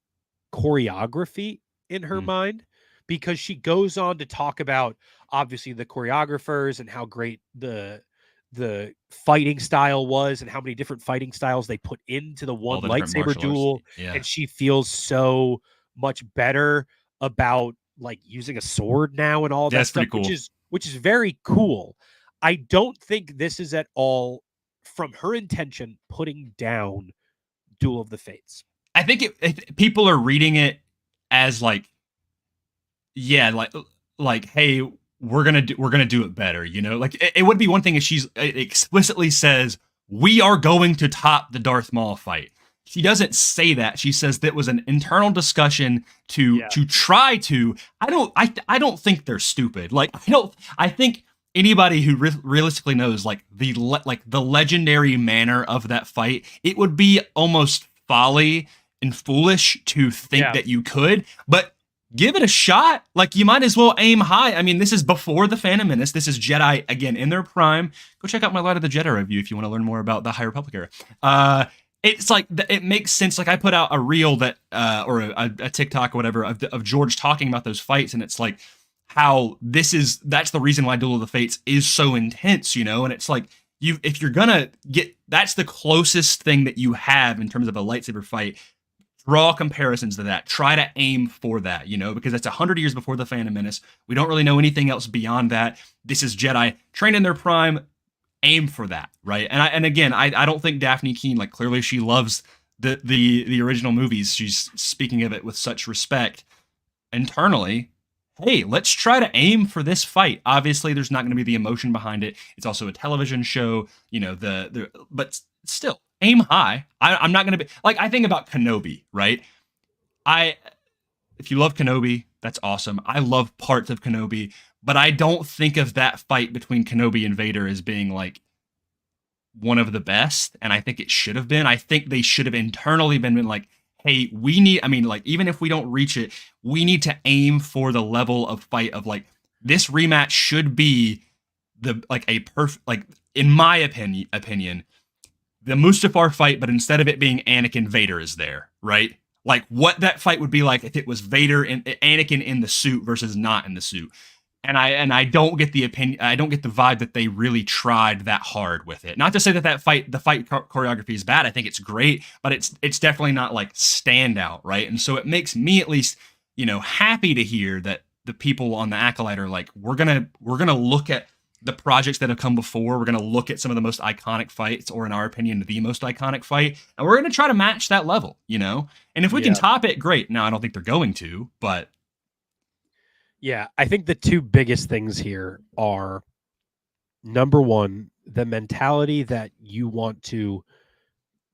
choreography in her mind, because she goes on to talk about obviously the choreographers and how great the fighting style was and how many different fighting styles they put into the one lightsaber duel. And she feels so much better about like using a sword now and all that stuff, cool. which is very cool. I don't think this is at all from her intention putting down Duel of the Fates. I think people are reading it as like, yeah, like, hey, we're gonna do it better, you know. Like it would be one thing if it explicitly says we are going to top the Darth Maul fight. She doesn't say that. She says that was an internal discussion to try to. I don't think they're stupid. Like I think anybody who realistically knows like the legendary manner of that fight, it would be almost folly and foolish to think that you could, but give it a shot. Like, you might as well aim high. I mean, this is before the Phantom Menace. This is Jedi again in their prime. Go check out my Light of the Jedi review if you want to learn more about the High Republic era. It's like it makes sense. Like, I put out a reel that or a TikTok or whatever of George talking about those fights, and it's like how that's the reason why Duel of the Fates is so intense, you know. And it's like, if you're gonna get, that's the closest thing that you have in terms of a lightsaber fight. Draw comparisons to that. Try to aim for that, you know, because that's 100 years before the Phantom Menace. We don't really know anything else beyond that. This is Jedi trained in their prime. Aim for that, right? And again, I don't think Daphne Keane, like, clearly she loves the original movies. She's speaking of it with such respect internally. Hey, let's try to aim for this fight. Obviously, there's not going to be the emotion behind it. It's also a television show, you know. But still, aim high. I'm not going to be like, I think about Kenobi, right? If you love Kenobi, that's awesome. I love parts of Kenobi, but I don't think of that fight between Kenobi and Vader as being like one of the best. And I think it should have been. I think they should have internally been like, hey, even if we don't reach it, we need to aim for the level of fight of like, this rematch should be in my opinion, the Mustafar fight, but instead of it being Anakin, Vader is there, right? Like, what that fight would be like if it was Vader and Anakin in the suit versus not in the suit. And I don't get the vibe that they really tried that hard with it. Not to say that the fight choreography is bad. I think it's great, but it's definitely not like standout, right? And so it makes me at least, you know, happy to hear that the people on the Acolyte are like, we're gonna look at the projects that have come before. We're gonna look at some of the most iconic fights, or in our opinion, the most iconic fight, and we're gonna try to match that level, you know. And if we can top it, great. Now, I don't think they're going to, but. Yeah, I think the two biggest things here are, number one, the mentality that you want to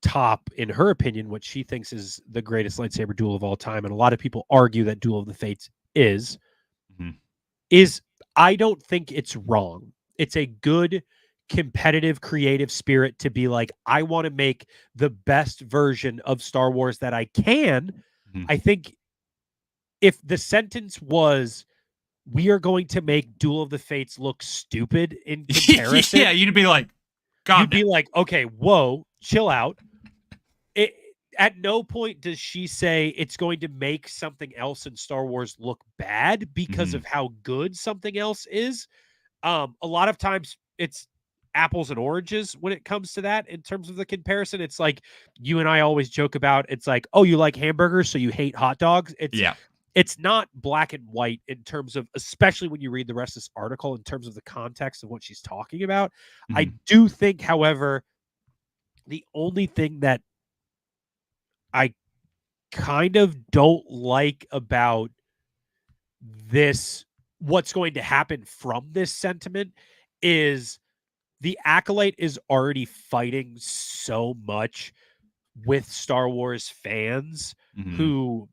top, in her opinion, what she thinks is the greatest lightsaber duel of all time, and a lot of people argue that Duel of the Fates is I don't think it's wrong. It's a good, competitive, creative spirit to be like, I want to make the best version of Star Wars that I can. I think if the sentence was, we are going to make Duel of the Fates look stupid in comparison. Yeah, you'd be like, God. You'd be like, okay, whoa, chill out. At no point does she say it's going to make something else in Star Wars look bad because of how good something else is. A lot of times it's apples and oranges when it comes to that. In terms of the comparison, it's like you and I always joke about, it's like, oh, you like hamburgers, so you hate hot dogs. It's not black and white in terms of, especially when you read the rest of this article, in terms of the context of what she's talking about. I do think, however, the only thing that I kind of don't like about this, what's going to happen from this sentiment, is the Acolyte is already fighting so much with Star Wars fans who,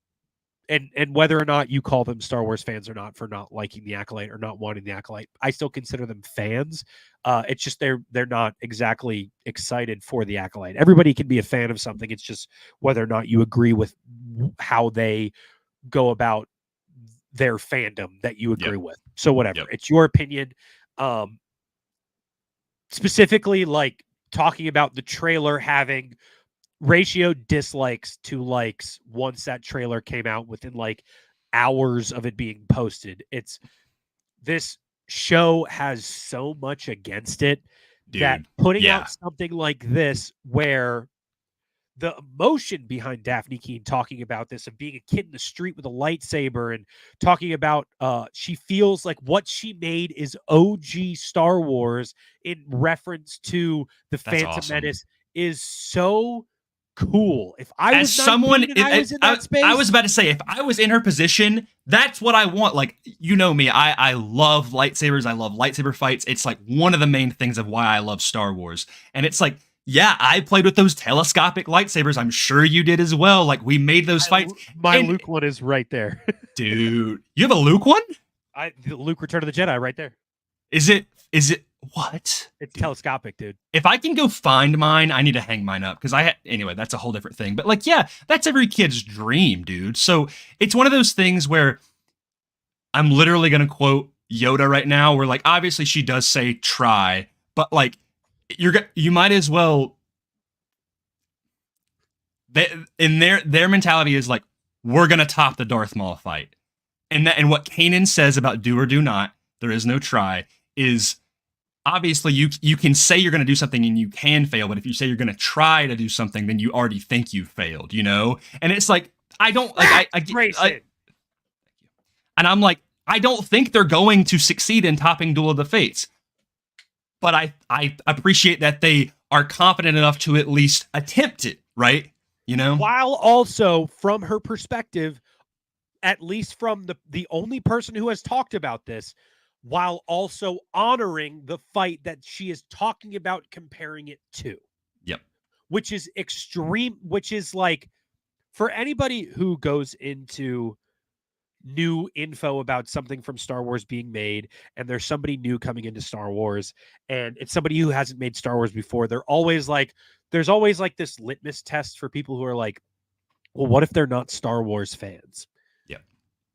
and whether or not you call them Star Wars fans or not for not liking the Acolyte or not wanting the Acolyte, I still consider them fans. It's just they're not exactly excited for the Acolyte. Everybody can be a fan of something. It's just whether or not you agree with how they go about their fandom that you agree with. So whatever, it's your opinion. Specifically, like, talking about the trailer having ratio dislikes to likes once that trailer came out within like hours of it being posted. It's, this show has so much against it, that putting out something like this, where the emotion behind Daphne Keane talking about this, of being a kid in the street with a lightsaber, and talking about she feels like what she made is OG Star Wars in reference to the Phantom Menace, is so cool. If I As was someone, 19 and I was in that space, I was about to say, if I was in her position, that's what I want. Like, you know me, I love lightsabers. I love lightsaber fights. It's like one of the main things of why I love Star Wars. And it's like, yeah, I played with those telescopic lightsabers. I'm sure you did as well. Like, we made those fights. My And- Luke one is right there. Dude, you have a Luke one? The Luke Return of the Jedi right there. Is it what? It's telescopic, dude. If I can go find mine, I need to hang mine up because anyway, that's a whole different thing. But like, yeah, that's every kid's dream, dude. So it's one of those things where I'm literally going to quote Yoda right now, where like, obviously she does say try, but like you might as well. In their mentality is like, we're going to top the Darth Maul fight. And what Kanan says about do or do not, there is no try, is obviously you can say you're going to do something and you can fail, but if you say you're going to try to do something, then you already think you failed, you know? And it's like, I don't like and I'm like, I don't think they're going to succeed in topping Duel of the Fates. But I appreciate that they are confident enough to at least attempt it, right? You know? While also, from her perspective, at least from the only person who has talked about this, while also honoring the fight that she is talking about comparing it to. Yep. Which is extreme, which is like, for anybody who goes into new info about something from Star Wars being made, and there's somebody new coming into Star Wars, and it's somebody who hasn't made Star Wars before, there's always like this litmus test for people who are like, well, what if they're not Star Wars fans?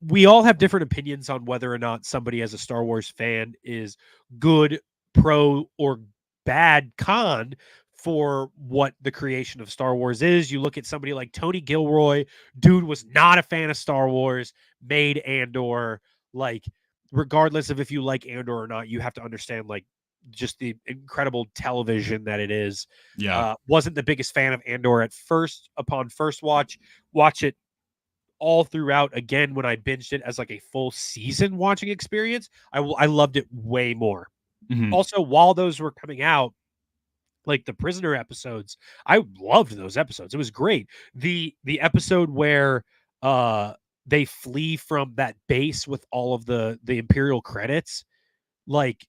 We all have different opinions on whether or not somebody as a Star Wars fan is good, pro, or bad, con for what the creation of Star Wars is. You look at somebody like Tony Gilroy, dude was not a fan of Star Wars, made Andor. Like, regardless of if you like Andor or not, you have to understand like just the incredible television that it is. Yeah. Wasn't the biggest fan of Andor at first. Upon first watch it all throughout again when I binged it as like a full season watching experience. I loved it way more. Mm-hmm. Also, while those were coming out, like the Prisoner episodes, I loved those episodes. It was great. The episode where they flee from that base with all of the Imperial credits, like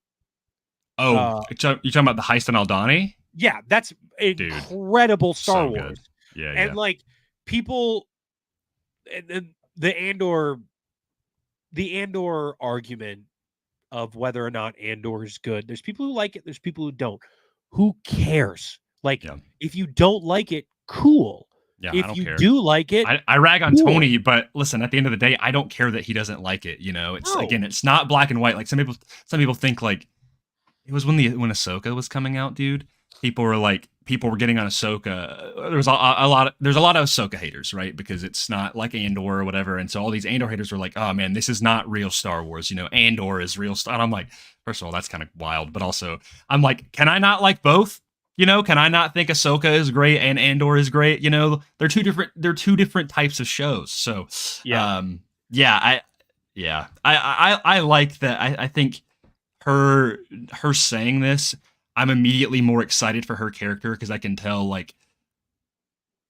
you're talking about the heist on Aldhani? Yeah, that's incredible. Dude, Star so Wars. Good. Yeah, and like people, and the Andor argument of whether or not Andor is good. There's people who like it. There's people who don't. Who cares? Like, if you don't like it, cool. Yeah, if I don't you care. do like it, I rag on cool. Tony, but listen, at the end of the day, I don't care that he doesn't like it. You know, it's again, it's not black and white. Like some people think like it was when Ahsoka was coming out, dude. People were getting on Ahsoka. There's a lot of Ahsoka haters, right? Because it's not like Andor or whatever. And so all these Andor haters were like, oh man, this is not real Star Wars. You know, Andor is real Star. And I'm like, first of all, that's kind of wild. But also, I'm like, can I not like both? You know, can I not think Ahsoka is great and Andor is great? You know, they're two different types of shows. So I like that. I think her saying this, I'm immediately more excited for her character because I can tell, like,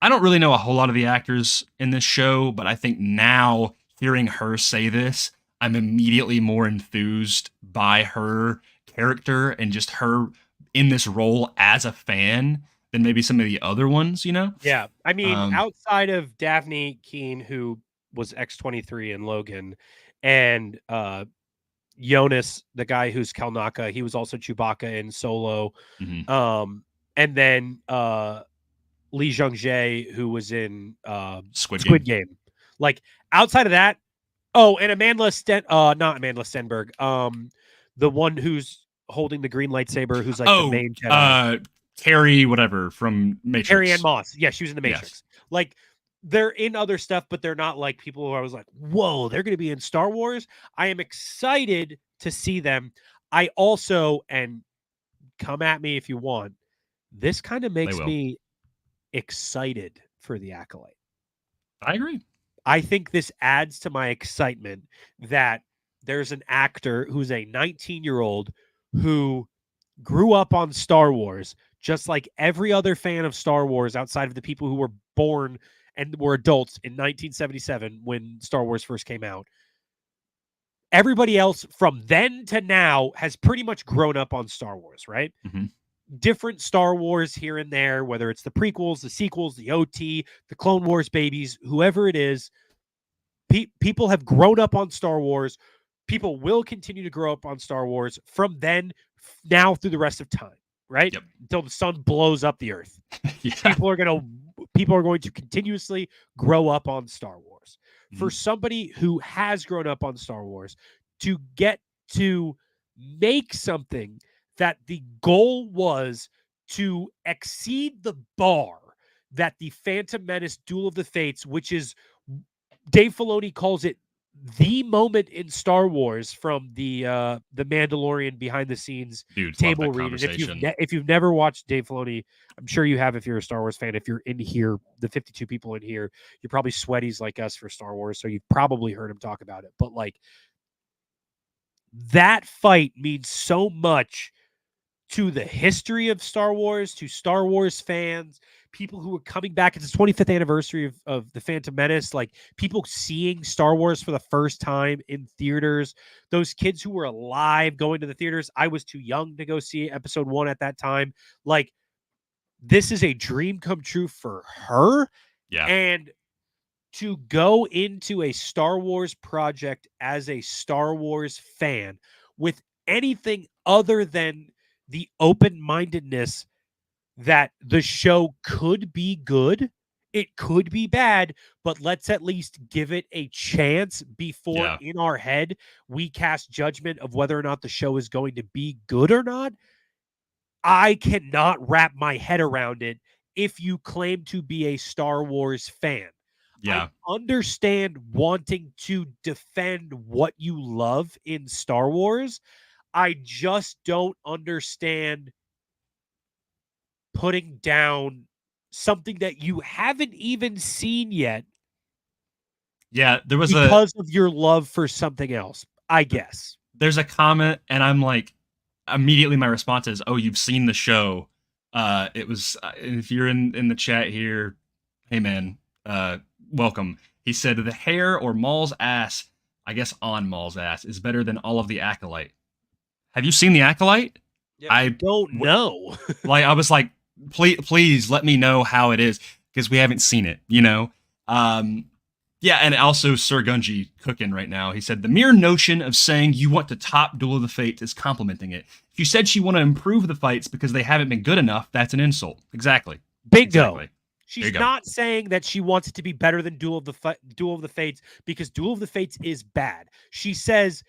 I don't really know a whole lot of the actors in this show, but I think now hearing her say this, I'm immediately more enthused by her character and just her in this role as a fan than maybe some of the other ones, you know? Yeah. I mean, outside of Daphne Keane, who was X-23 in Logan, and Jonas, the guy who's Kalnaka, he was also Chewbacca in Solo. Mm-hmm. And then Lee Jung-jae, who was in Squid Game. Like, outside of that, and not Amanda Stenberg, the one who's holding the green lightsaber, who's like the main Jedi. Carrie, whatever, from Matrix. Carrie Ann Moss. Yeah, she was in the Matrix. Yes. Like, they're in other stuff, but they're not like people who I was like, whoa, they're going to be in Star Wars. I am excited to see them. I also, and come at me if you want, this kind of makes me excited for the Acolyte. I agree. I think this adds to my excitement that there's an actor who's a 19-year-old who grew up on Star Wars, just like every other fan of Star Wars outside of the people who were born and were adults in 1977 when Star Wars first came out. Everybody else from then to now has pretty much grown up on Star Wars, right? Mhm. Different Star Wars here and there, whether it's the prequels, the sequels, the OT, the Clone Wars babies, whoever it is, people have grown up on Star Wars. People will continue to grow up on Star Wars from then now through the rest of time, right? Yep. Until the sun blows up the earth. Yeah. People are going to continuously grow up on Star Wars. For Mhm. somebody who has grown up on Star Wars to get to make something that the goal was to exceed the bar that the Phantom Menace Duel of the Fates, which is Dave Filoni calls it the moment in Star Wars from the Mandalorian behind the scenes Dude, love table that read. And conversation. if you've never watched Dave Filoni, I'm sure you have if you're a Star Wars fan. If you're in here, the 52 people in here, you're probably sweaties like us for Star Wars, so you've probably heard him talk about it. But like that fight means so much to the history of Star Wars, to Star Wars fans, people who are coming back. It's the 25th anniversary of the Phantom Menace, like people seeing Star Wars for the first time in theaters, those kids who were alive going to the theaters. I was too young to go see episode 1 at that time. Like, this is a dream come true for her. Yeah. And to go into a Star Wars project as a Star Wars fan with anything other than the open-mindedness that the show could be good, it could be bad, but let's at least give it a chance before in our head we cast judgment of whether or not the show is going to be good or not. I cannot wrap my head around it if you claim to be a Star Wars fan. Yeah. I understand wanting to defend what you love in Star Wars. I just don't understand putting down something that you haven't even seen yet. Yeah, there was because of your love for something else, I guess. There's a comment, and I'm like, immediately my response is, "Oh, you've seen the show." It was if you're in the chat here, hey man, welcome. He said the hair or Maul's ass, I guess on Maul's ass, is better than all of the Acolyte. Have you seen the Acolyte? Yeah, I don't know. Like, I was like, please let me know how it is, because we haven't seen it, you know? Yeah, and also Sir Gunji cooking right now. He said, the mere notion of saying you want to top Duel of the Fates is complimenting it. If you said she want to improve the fights because they haven't been good enough, that's an insult. Exactly. Bingo. Exactly. She's not saying that she wants it to be better than Duel of the Fates because Duel of the Fates is bad. She says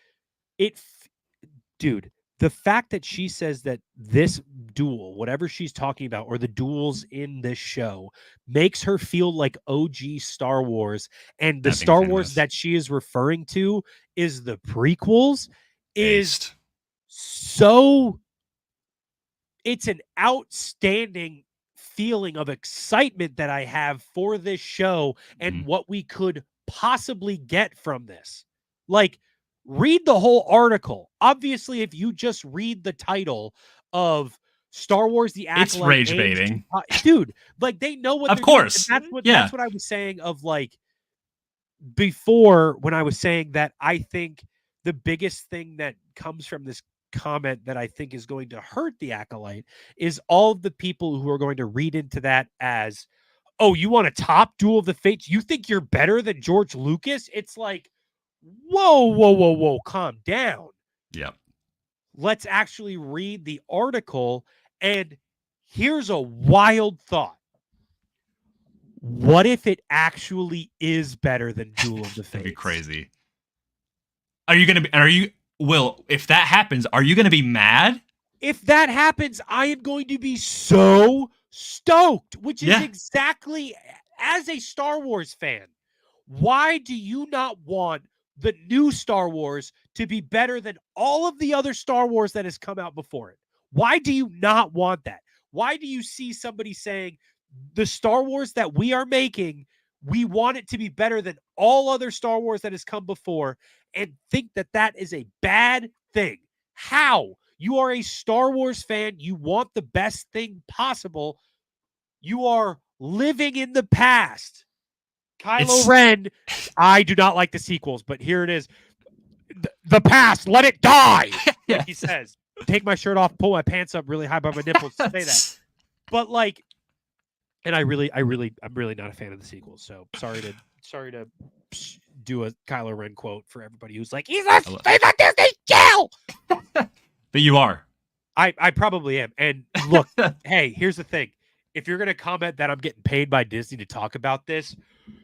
dude, the fact that she says that this duel, whatever she's talking about, or the duels in this show, makes her feel like OG Star Wars, and the Star Wars that she is referring to is the prequels, is so... It's an outstanding feeling of excitement that I have for this show and what we could possibly get from this. Like, read the whole article. Obviously, if you just read the title of Star Wars The Acolyte, it's rage baiting. Dude, like, they know what of course. That's what I was saying of, like, before, when I was saying that I think the biggest thing that comes from this comment that I think is going to hurt the Acolyte is all of the people who are going to read into that as, oh, you want to top Duel of the Fates? You think you're better than George Lucas? It's like, whoa, calm down. Yep. Let's actually read the article. And here's a wild thought. What if it actually is better than Duel of the Fates? That'd be crazy. Will, if that happens, are you going to be mad? If that happens, I am going to be so stoked, which is exactly, as a Star Wars fan, why do you not want the new Star Wars to be better than all of the other Star Wars that has come out before it? Why do you not want that? Why do you see somebody saying the Star Wars that we are making, we want it to be better than all other Star Wars that has come before, and think that that is a bad thing? How? You are a Star Wars fan. You want the best thing possible. You are living in the past. Kylo Ren, I do not like the sequels, but here it is. The past, let it die. Yeah. Like he says, take my shirt off, pull my pants up really high by my nipples to say that. But like, and I'm really not a fan of the sequels. So sorry to do a Kylo Ren quote for everybody who's like, he's a Disney jail. But you are. I probably am. And look, hey, here's the thing. If you're gonna comment that I'm getting paid by Disney to talk about this,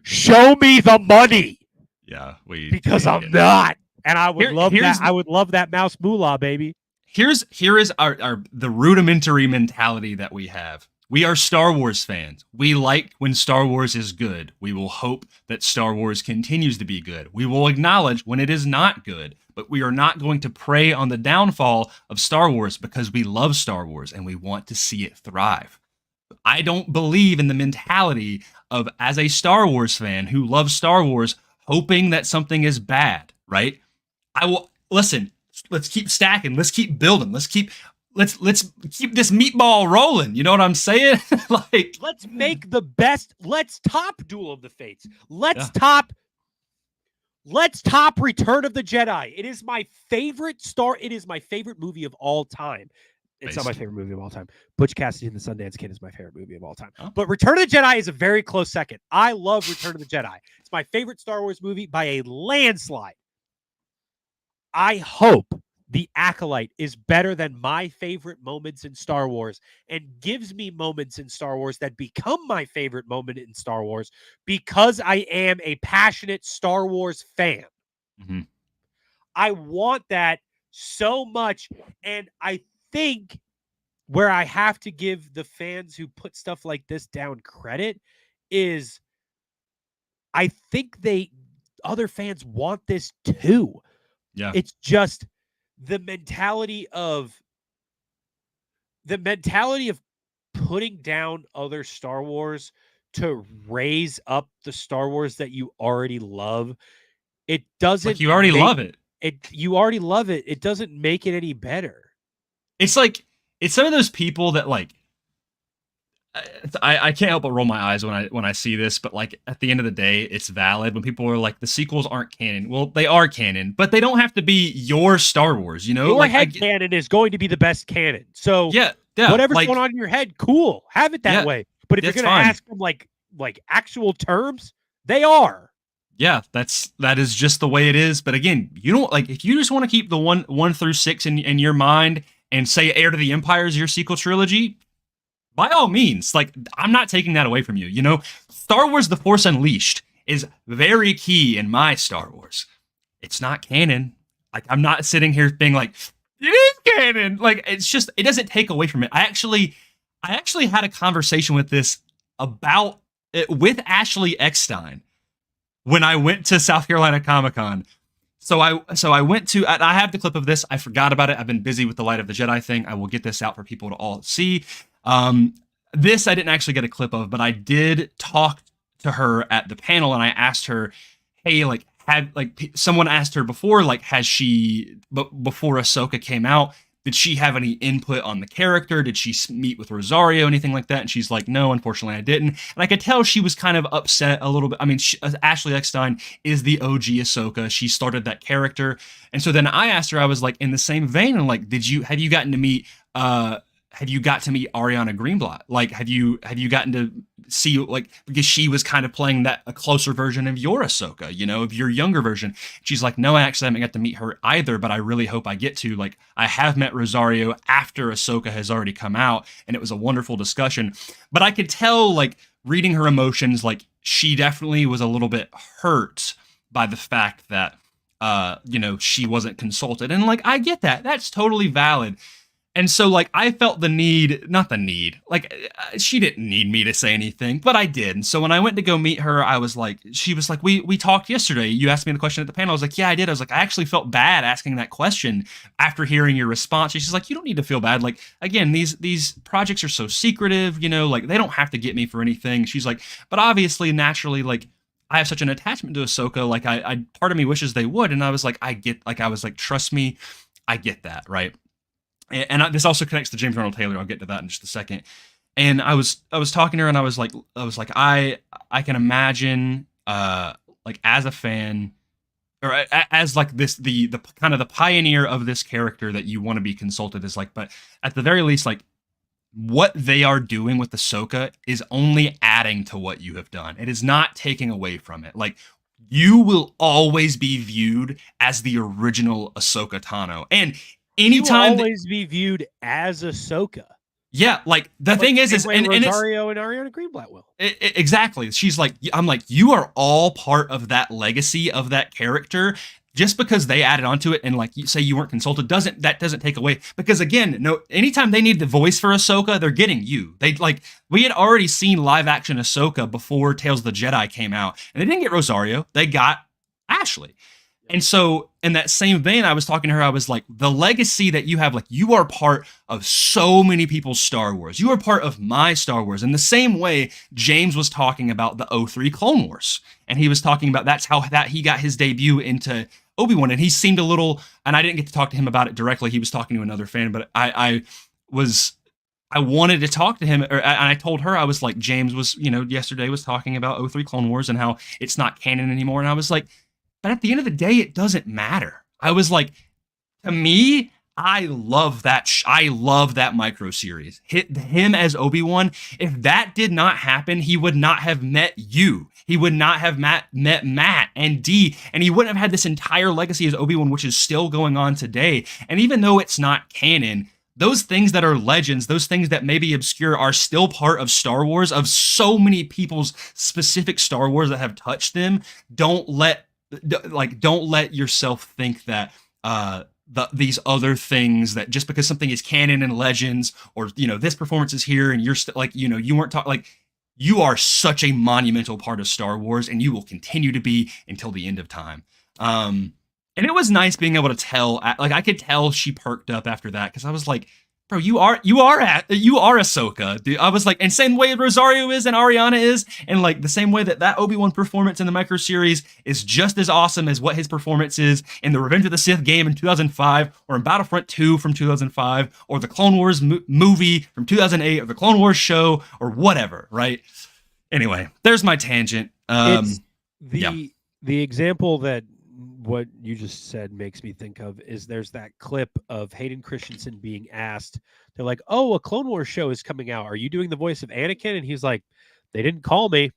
show me the money. Yeah, because I'm not. And I would love that. I would love that mouse moolah, baby. Here is the rudimentary mentality that we have. We are Star Wars fans. We like when Star Wars is good. We will hope that Star Wars continues to be good. We will acknowledge when it is not good, but we are not going to prey on the downfall of Star Wars because we love Star Wars and we want to see it thrive. I don't believe in the mentality of, as a Star Wars fan who loves Star Wars, hoping that something is bad, right? I will listen. Let's keep stacking. Let's keep building. Let's keep this meatball rolling. You know what I'm saying? Like, let's make the best. Let's top Duel of the Fates. Let's top Return of the Jedi. It is my favorite It is my favorite movie of all time. It's not my favorite movie of all time. Butch Cassidy and the Sundance Kid is my favorite movie of all time. Oh. But Return of the Jedi is a very close second. I love Return of the Jedi. It's my favorite Star Wars movie by a landslide. I hope The Acolyte is better than my favorite moments in Star Wars and gives me moments in Star Wars that become my favorite moment in Star Wars because I am a passionate Star Wars fan. Mm-hmm. I want that so much. And I think where I have to give the fans who put stuff like this down credit is I think other fans want this too. Yeah. It's just the mentality of putting down other Star Wars to raise up the Star Wars that you already love. It doesn't. Like you already love it. You already love it. It doesn't make it any better. It's like, it's some of those people that like, I can't help but roll my eyes when I see this, but like at the end of the day, it's valid when people are like, the sequels aren't canon. Well, they are canon, but they don't have to be your Star Wars, you know? Your like, head canon is going to be the best canon. So yeah, whatever's like, going on in your head, cool. Have it that way. But if you're going to ask them like actual terms, they are. Yeah, that is just the way it is. But again, you don't like, if you just want to keep the one through 6 in your mind and say Heir to the Empire is your sequel trilogy, by all means, like, I'm not taking that away from you. You know, Star Wars The Force Unleashed is very key in my Star Wars. It's not canon. Like, I'm not sitting here being like, it is canon. Like, it's just, it doesn't take away from it. I actually had a conversation with this about it with Ashley Eckstein when I went to South Carolina Comic-Con. So I went to, I have the clip of this. I forgot about it. I've been busy with the Light of the Jedi thing. I will get this out for people to all see. This I didn't actually get a clip of, but I did talk to her at the panel and I asked her, hey, like, someone asked her before, like, before Ahsoka came out, did she have any input on the character? Did she meet with Rosario, anything like that? And she's like, no, unfortunately I didn't. And I could tell she was kind of upset a little bit. I mean, Ashley Eckstein is the OG Ahsoka. She started that character. And so then I asked her, I was like, in the same vein, and like, have you got to meet Ariana Greenblatt? Like, have you gotten to see, like, because she was kind of playing a closer version of your Ahsoka, you know, of your younger version. She's like, no, I actually haven't got to meet her either, but I really hope I get to. Like, I have met Rosario after Ahsoka has already come out, and it was a wonderful discussion. But I could tell, like, reading her emotions, like, she definitely was a little bit hurt by the fact that, you know, she wasn't consulted. And, like, I get that. That's totally valid. And so, like, I felt like, she didn't need me to say anything, but I did. And so when I went to go meet her, she was like, we talked yesterday. You asked me the question at the panel. I was like, yeah, I did. I was like, I actually felt bad asking that question after hearing your response. She's like, you don't need to feel bad. Like, again, these projects are so secretive, you know, like, they don't have to get me for anything. She's like, but obviously, naturally, like, I have such an attachment to Ahsoka. Like, part of me wishes they would. And I was like, trust me, I get that, right? this also connects to James Arnold Taylor. I'll get to that in just a second. And I was talking to her, and I was like, I can imagine, like as a fan, or as like this, the kind of the pioneer of this character that you want to be consulted as, like, but at the very least, like, what they are doing with Ahsoka is only adding to what you have done. It is not taking away from it. Like, you will always be viewed as the original Ahsoka Tano. And anytime you will always be viewed as Ahsoka. Yeah, like the thing is and Rosario and Ariana Greenblatt will. Exactly. She's like, I'm like, you are all part of that legacy of that character. Just because they added onto it and like you say you weren't consulted doesn't take away, because again, no, anytime they need the voice for Ahsoka, they're getting you. They like, we had already seen live action Ahsoka before Tales of the Jedi came out, and they didn't get Rosario, they got Ashley. And so in that same vein, I was talking to her, I was like, the legacy that you have, like, you are part of so many people's Star Wars. You are part of my Star Wars. In the same way, James was talking about the 03 Clone Wars. And he was talking about that's how that he got his debut into Obi-Wan. And he seemed a little, and I didn't get to talk to him about it directly. He was talking to another fan, but I wanted to talk to him, and I told her, I was like, James was, yesterday was talking about 03 Clone Wars and how it's not canon anymore. And I was like, but at the end of the day, it doesn't matter. I was like, to me, I love that. I love that micro series. Him as Obi-Wan. If that did not happen, he would not have met you. He would not have met Matt and Dee, and he wouldn't have had this entire legacy as Obi-Wan, which is still going on today. And even though it's not canon, those things that are legends, those things that may be obscure, are still part of Star Wars, of so many people's specific Star Wars that have touched them. Don't let yourself think that these other things, that just because something is canon and legends, or this performance is here and you're you weren't talking, like, you are such a monumental part of Star Wars, and you will continue to be until the end of time. And it was nice being able to tell, like, I could tell she perked up after that, because I was like, bro, you are Ahsoka, dude. I was like, and same way Rosario is and Ariana is, and like the same way that Obi-Wan performance in the micro series is just as awesome as what his performance is in the Revenge of the Sith game in 2005, or in Battlefront 2 from 2005, or the Clone Wars movie from 2008, or the Clone Wars show, or whatever, right? Anyway, there's my tangent. It's the example that what you just said makes me think of is there's that clip of Hayden Christensen being asked, they're like, oh, a Clone Wars show is coming out. Are you doing the voice of Anakin? And he's like, they didn't call me.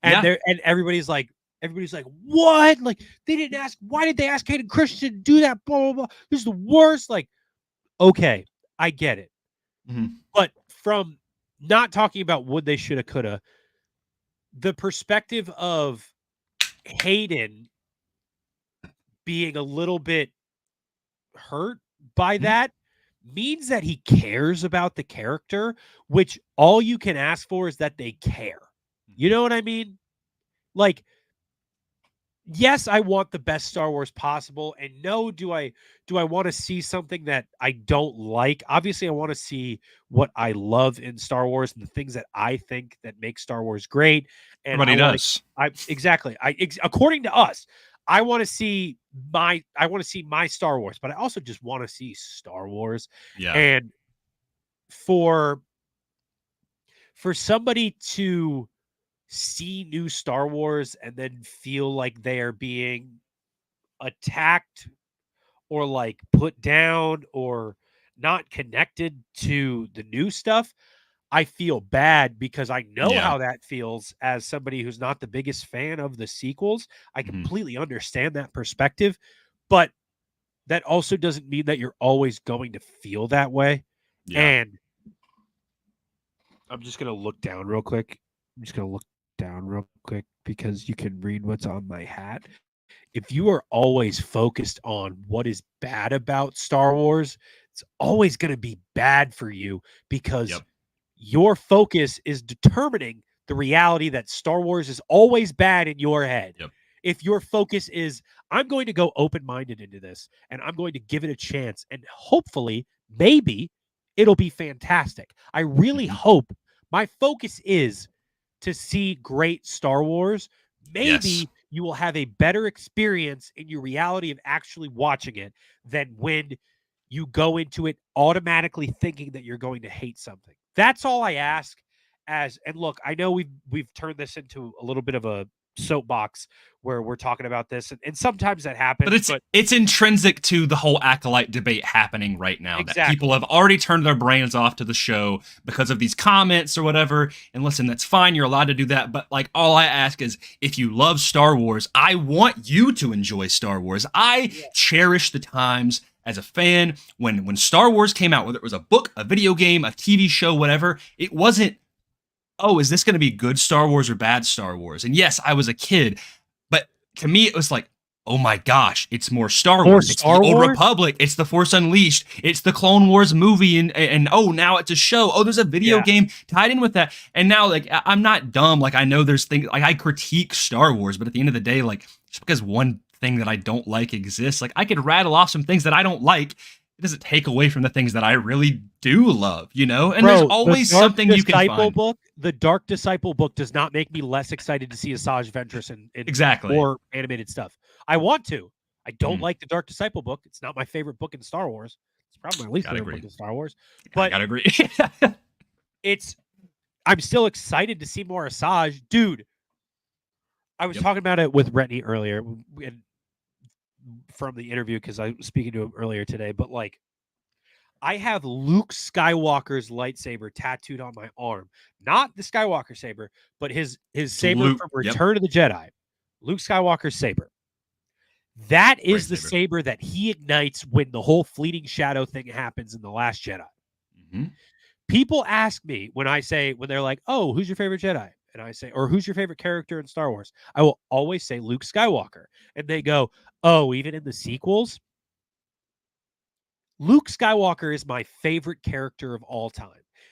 And and everybody's like, what? Like, they didn't ask. Why did they ask Hayden Christensen to do that? Blah, blah, blah. This is the worst. Like, okay, I get it. Mm-hmm. But from not talking about would they, shoulda, coulda, the perspective of Hayden being a little bit hurt by that means that he cares about the character, which all you can ask for is that they care. You know what I mean? Like, yes, I want the best Star Wars possible, and no, do I want to see something that I don't like? Obviously, I want to see what I love in Star Wars and the things that I think that make Star Wars great. And everybody does. According to us, I want to see my Star Wars, but I also just want to see Star Wars. Yeah. And for somebody to see new Star Wars and then feel like they are being attacked or like put down or not connected to the new stuff, I feel bad, because I know how that feels as somebody who's not the biggest fan of the sequels. I completely understand that perspective, but that also doesn't mean that you're always going to feel that way. Yeah. And I'm just going to look down real quick. Because you can read what's on my hat. If you are always focused on what is bad about Star Wars, it's always going to be bad for you, because your focus is determining the reality that Star Wars is always bad in your head. Yep. If your focus is, I'm going to go open-minded into this and I'm going to give it a chance, and hopefully, maybe it'll be fantastic. I really hope my focus is to see great Star Wars. Maybe you will have a better experience in your reality of actually watching it than when you go into it automatically thinking that you're going to hate something. That's all I ask. And look, I know we've turned this into a little bit of a soapbox where we're talking about this, and sometimes that happens. But it's intrinsic to the whole Acolyte debate happening right now. Exactly. That people have already turned their brains off to the show because of these comments or whatever. And listen, that's fine. You're allowed to do that. But like, all I ask is, if you love Star Wars, I want you to enjoy Star Wars. I cherish the times as a fan when Star Wars came out, whether it was a book, a video game, a TV show, whatever. It wasn't, oh, is this going to be good Star Wars or bad Star Wars? And yes, I was a kid, but to me, it was like, oh my gosh, it's more Star Wars. It's the Old Republic. It's the Force Unleashed. It's the Clone Wars movie. And oh, now it's a show. Oh, there's a video game tied in with that. And now, like, I'm not dumb. Like, I know there's things, like, I critique Star Wars, but at the end of the day, like, just because one thing that I don't like exists, like, I could rattle off some things that I don't like. It doesn't take away from the things that I really do love, you know? And there's always something you can find. The Dark Disciple book does not make me less excited to see Asajj Ventress in exactly more animated stuff. I want to. I don't like the Dark Disciple book. It's not my favorite book in Star Wars. It's probably my least favorite book in Star Wars. But I gotta agree. I'm still excited to see more Asajj. Dude, I was talking about it with Retney earlier. And from the interview, because I was speaking to him earlier today, but like, I have Luke Skywalker's lightsaber tattooed on my arm. Not the Skywalker saber, but his saber from Return of the Jedi. Luke Skywalker's saber. That is the saber that he ignites when the whole fleeting shadow thing happens in The Last Jedi. Mm-hmm. People ask me when they're like, oh, who's your favorite Jedi? And I say, or who's your favorite character in Star Wars? I will always say Luke Skywalker. And they go, oh, even in the sequels? Luke Skywalker is my favorite character of all time.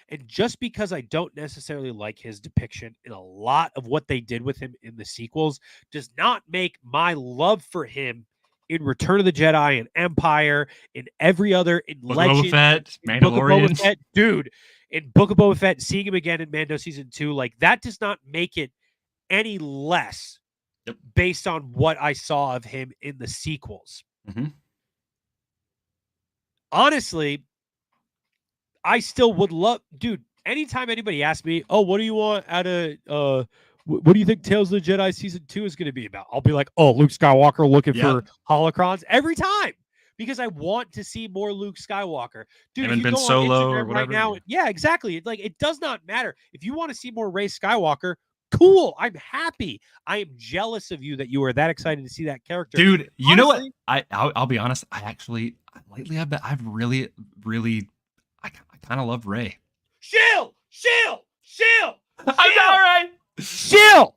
And just because I don't necessarily like his depiction in a lot of what they did with him in the sequels does not make my love for him in Return of the Jedi and Empire, in every other, in Legend, Boba Fett, Mandalorian. Dude, in Book of Boba Fett, seeing him again in Mando Season 2, like, that does not make it any less based on what I saw of him in the sequels. Mm-hmm. Honestly, I still would love, dude, anytime anybody asks me, oh, what do you want out of, what do you think Tales of the Jedi Season 2 is going to be about? I'll be like, oh, Luke Skywalker looking for holocrons every time, because I want to see more Luke Skywalker. Dude, haven't been Solo or whatever. Right now, yeah, exactly. Like, it does not matter. If you want to see more Rey Skywalker, cool. I'm happy. I am jealous of you that you are that excited to see that character. Dude, you know what? I'll be honest. Lately I've really I kind of love Rey. Chill. I'm all right. Chill.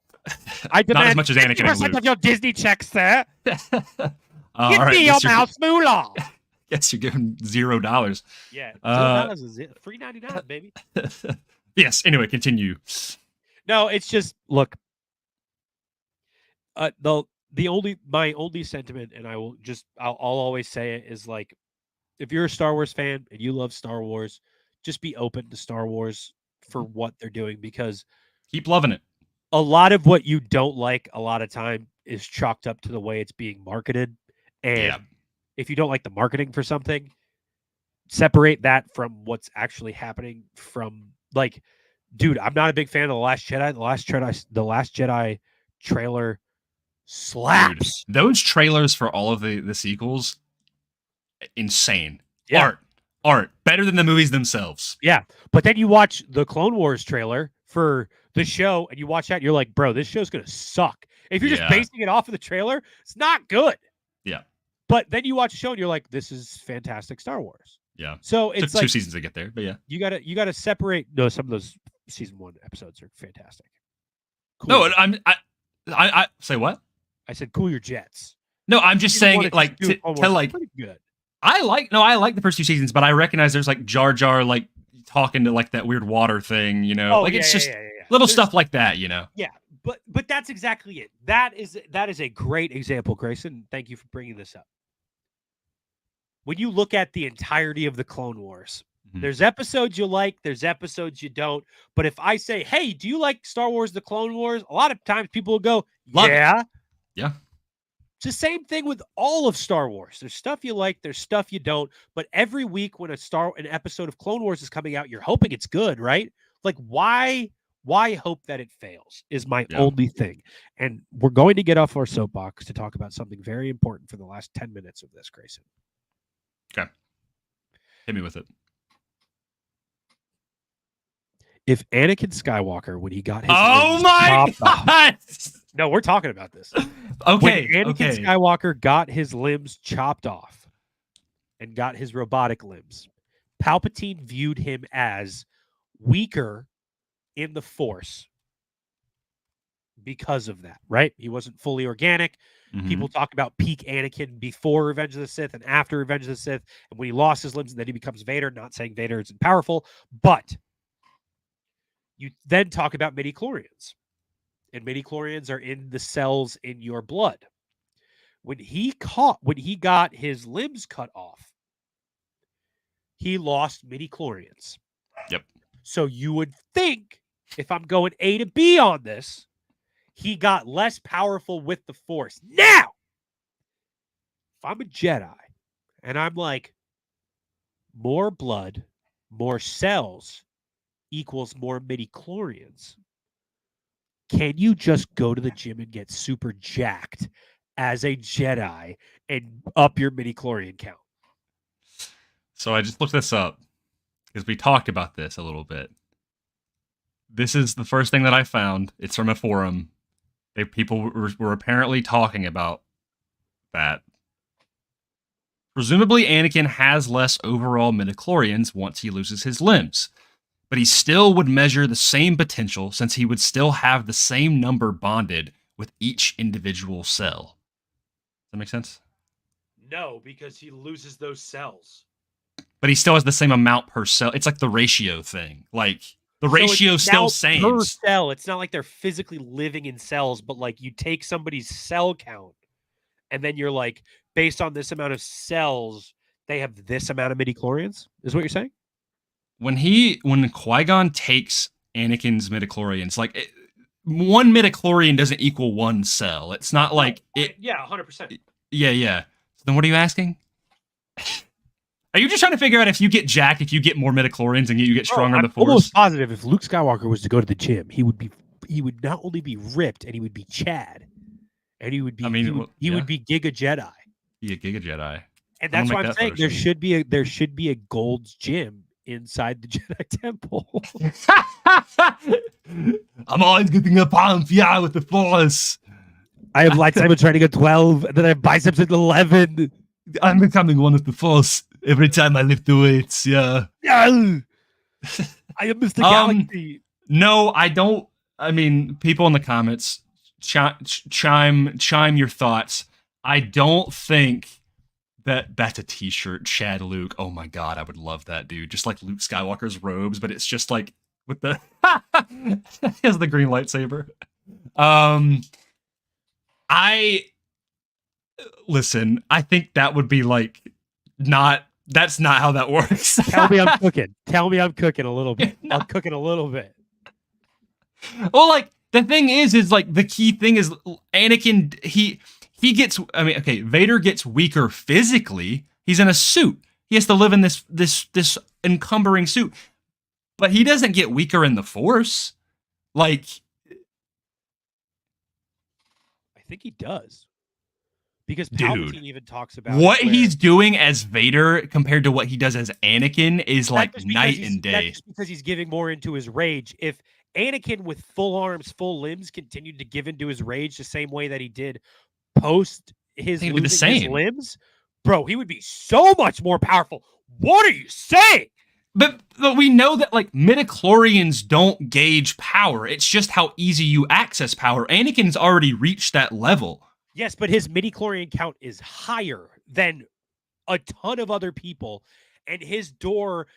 I demand not as much as Anakin and Luke. of your Disney checks, sir. Give me your mouse moolah. Yes, you're giving $0. Yeah, $0 is it. $3.99, baby. Yes. Anyway, continue. No, it's just, look. My only sentiment, and I'll always say it, is like, if you're a Star Wars fan and you love Star Wars, just be open to Star Wars for what they're doing, because keep loving it. A lot of what you don't like a lot of time is chalked up to the way it's being marketed. And if you don't like the marketing for something, separate that from what's actually happening from, like, dude, I'm not a big fan of The Last Jedi. The Last Jedi trailer slaps. Dude, those trailers for all of the sequels, insane. Yeah. Art. Better than the movies themselves. Yeah. But then you watch the Clone Wars trailer for the show, and you watch that, and you're like, bro, this show's going to suck. If you're just basing it off of the trailer, it's not good. Yeah. But then you watch the show, and you're like, this is fantastic Star Wars. Yeah. So it's took 2 seasons to get there, but yeah. You gotta separate. No, some of those season 1 episodes are fantastic. Cool. No, I say what? I said cool your jets. No, I'm just saying, like, to like, pretty good. I like the first 2 seasons, but I recognize there's like Jar Jar like talking to like that weird water thing, you know. It's just little stuff like that, you know. Yeah, but that's exactly it. That is a great example, Grayson. Thank you for bringing this up. When you look at the entirety of the Clone Wars, there's episodes you like, there's episodes you don't. But if I say, hey, do you like Star Wars, the Clone Wars? A lot of times people will go, Love yeah. it. Yeah. It's the same thing with all of Star Wars. There's stuff you like, there's stuff you don't. But every week when an episode of Clone Wars is coming out, you're hoping it's good, right? Like, why hope that it fails is my only thing. And we're going to get off our soapbox to talk about something very important for the last 10 minutes of this, Grayson. Okay. Hit me with it. If Anakin Skywalker, when he got his Oh limbs my chopped god! off, no, we're talking about this. Okay, When Anakin Skywalker got his limbs chopped off and got his robotic limbs, Palpatine viewed him as weaker in the Force because of that, right? He wasn't fully organic. Mhm. People talk about peak Anakin before Revenge of the Sith and after Revenge of the Sith, and when he lost his limbs and then he becomes Vader. Not saying Vader isn't powerful, but you then talk about midi-chlorians. And midi-chlorians are in the cells in your blood. When he got his limbs cut off, he lost midi-chlorians. Yep. So you would think, if I'm going A to B on this, he got less powerful with the Force. Now, if I'm a Jedi and I'm like, more blood, more cells equals more midi-chlorians, can you just go to the gym and get super jacked as a Jedi and up your midi-chlorian count? So I just looked this up because we talked about this a little bit. This is the first thing that I found. It's from a forum. People were apparently talking about that. Presumably, Anakin has less overall midi-chlorians once he loses his limbs, but he still would measure the same potential since he would still have the same number bonded with each individual cell. Does that make sense? No, because he loses those cells. But he still has the same amount per cell. It's like the ratio thing. Like, the ratio still same. Per cell. It's not like they're physically living in cells, but like you take somebody's cell count and then you're like, based on this amount of cells, they have this amount of midi-chlorians, is what you're saying? When Qui-Gon takes Anakin's midi-chlorians, like, one midi-chlorian doesn't equal one cell. It's not like it. Yeah, 100%. Yeah. So then what are you asking? Are you just trying to figure out if you get jacked, if you get more midi-chlorians and you get stronger in the Force? I'm almost positive if Luke Skywalker was to go to the gym, he would not only be ripped, and he would be Chad, and he would be would be Giga Jedi. Be a Giga Jedi. And that's why I'm saying there should be a Gold's Gym inside the Jedi Temple. I'm always getting a palm with the Force. I have lightsaber training at 12, and then I have biceps at 11. I'm becoming one with the Force every time I lift the weights. Yeah. I am Mr. Galaxy. No, I don't. I mean, people in the comments chime your thoughts. I don't think that's a t-shirt, Chad Luke. Oh my god, I would love that, dude. Just like Luke Skywalker's robes, but it's just like with the he has the green lightsaber. Listen, I think that would be like that's not how that works. Tell me I'm cooking. Tell me I'm cooking a little bit. No. I'm cooking a little bit. Well, like, the thing is like the key thing is Anakin, he gets, I mean, okay, Vader gets weaker physically. He's in a suit. He has to live in this encumbering suit. But he doesn't get weaker in the Force. Like, I think he does. Because Palpatine even talks about what he's doing as Vader compared to what he does as Anakin is like night and day. That's just because he's giving more into his rage. If Anakin with full arms, full limbs continued to give into his rage the same way that he did post his losing his limbs, bro, he would be so much more powerful. What are you saying? But we know that, like, midi-chlorians don't gauge power. It's just how easy you access power. Anakin's already reached that level. Yes, but his midi-chlorian count is higher than a ton of other people, and his door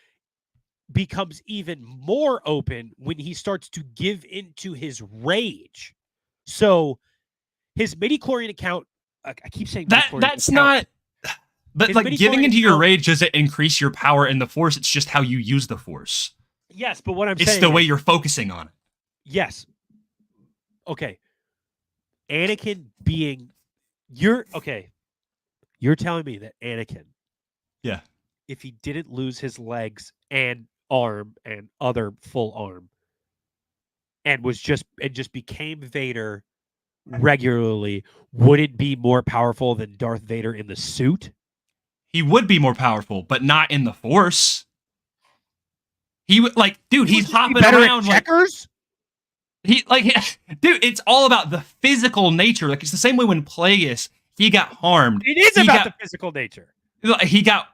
becomes even more open when he starts to give into his rage. So his midi-chlorian account, I keep saying that's not, but like giving into your rage doesn't increase your power in the Force. It's just how you use the Force. Yes, but what I'm saying, it's the way you're focusing on it. Yes. Okay. Anakin being You're okay. You're telling me that Anakin, Yeah. if he didn't lose his legs and arm and other full arm, and just became Vader regularly, would it be more powerful than Darth Vader in the suit? He would be more powerful, but not in the Force. He would dude, he's hopping better around at checkers. Dude, it's all about the physical nature. Like, it's the same way when Plagueis, he got harmed. It is about the physical nature. He got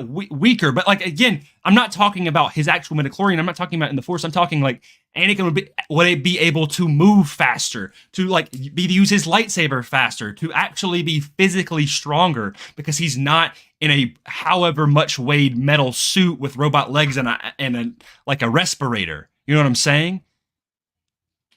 weaker, but again, I'm not talking about his actual midichlorian. I'm not talking about in the Force. I'm talking Anakin would be able to move faster, to use his lightsaber faster, to actually be physically stronger, because he's not in a however much weighed metal suit with robot legs and a respirator. You know what I'm saying?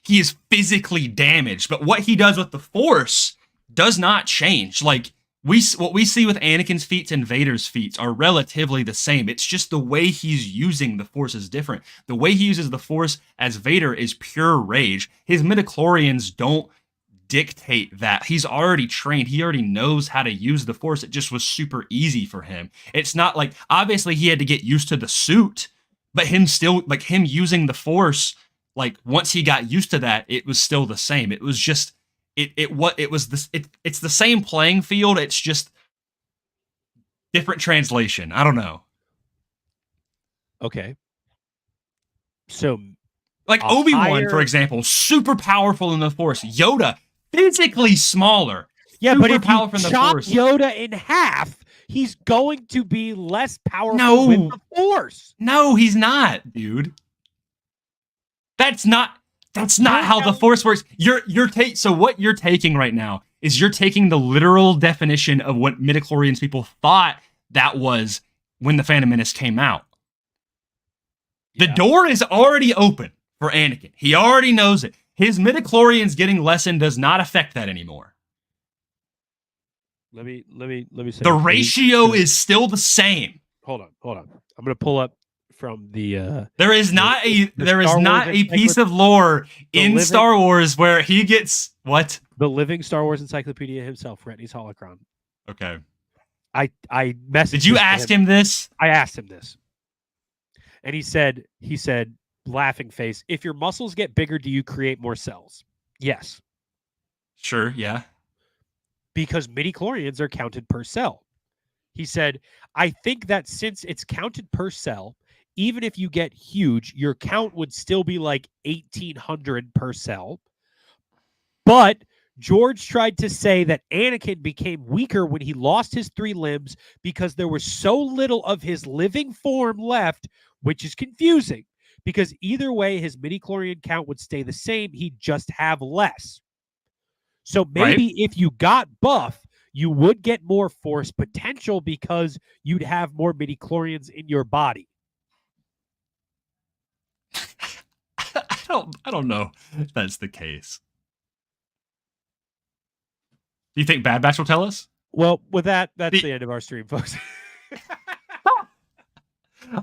He is physically damaged, but what he does with the Force does not change. What we see with Anakin's feats and Vader's feats are relatively the same. It's just the way he's using the Force is different. The way he uses the Force as Vader is pure rage. His midichlorians don't dictate that. He's already trained. He already knows how to use the Force. It just was super easy for him. It's not obviously he had to get used to the suit, but him using the Force, once he got used to that, it was still the same. It was just it's the same playing field. It's just different translation. I don't know. Okay. So Obi-Wan, for example, super powerful in the Force. Yoda, physically smaller. Yeah, super but if powerful you in the chop Force. Yoda in half, he's going to be less powerful with the Force. No, he's not, dude. That's not how the Force works. So what you're taking right now is you're taking the literal definition of what midichlorians people thought that was when the Phantom Menace came out. The door is already open for Anakin. He already knows it. His midichlorians getting lessened does not affect that anymore. Let me say the ratio is still the same. Hold on. I'm going to pull up from the there is not a piece of lore in Star Wars where he gets what? The living Star Wars encyclopedia himself, Retney's holocron. Okay. I messaged. Did you ask him this? I asked him this. And he said, laughing face, if your muscles get bigger, do you create more cells? Yes. Sure, yeah. Because midi-chlorians are counted per cell. He said, I think that since it's counted per cell, even if you get huge, your count would still be 1,800 per cell. But George tried to say that Anakin became weaker when he lost his 3 limbs because there was so little of his living form left, which is confusing because either way, his midi-chlorian count would stay the same. He'd just have less. So maybe if you got buff, you would get more Force potential because you'd have more midi-chlorians in your body. I don't know if that's the case. Do you think Bad Batch will tell us? Well, with that's the end of our stream, folks.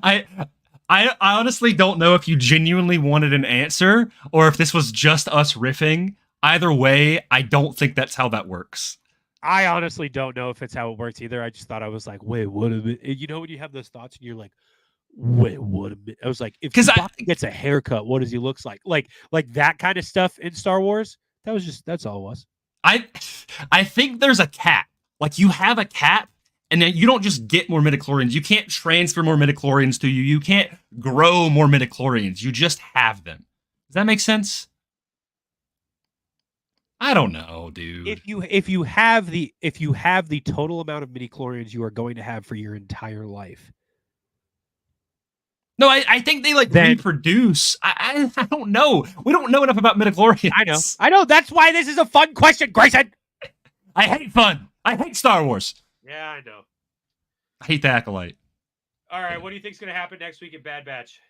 I honestly don't know if you genuinely wanted an answer or if this was just us riffing. Either way, I don't think that's how that works. I honestly don't know if it's how it works either. I just thought I was wait, what a minute. You know when you have those thoughts and you're like, wait, what a minute. I was like, if Chewbacca gets a haircut, what does he look like? Like that kind of stuff in Star Wars. That's all it was. I think there's a cap. You have a cap, and then you don't just get more midichlorians. You can't transfer more midichlorians to you. You can't grow more midichlorians. You just have them. Does that make sense? I don't know, dude. If you have the total amount of midichlorians you are going to have for your entire life. No, I think they reproduce. I don't know. We don't know enough about midichlorians. I know. That's why this is a fun question, Grayson. I hate fun. I hate Star Wars. Yeah, I know. I hate the Acolyte. All right, what do you think's going to happen next week at Bad Batch?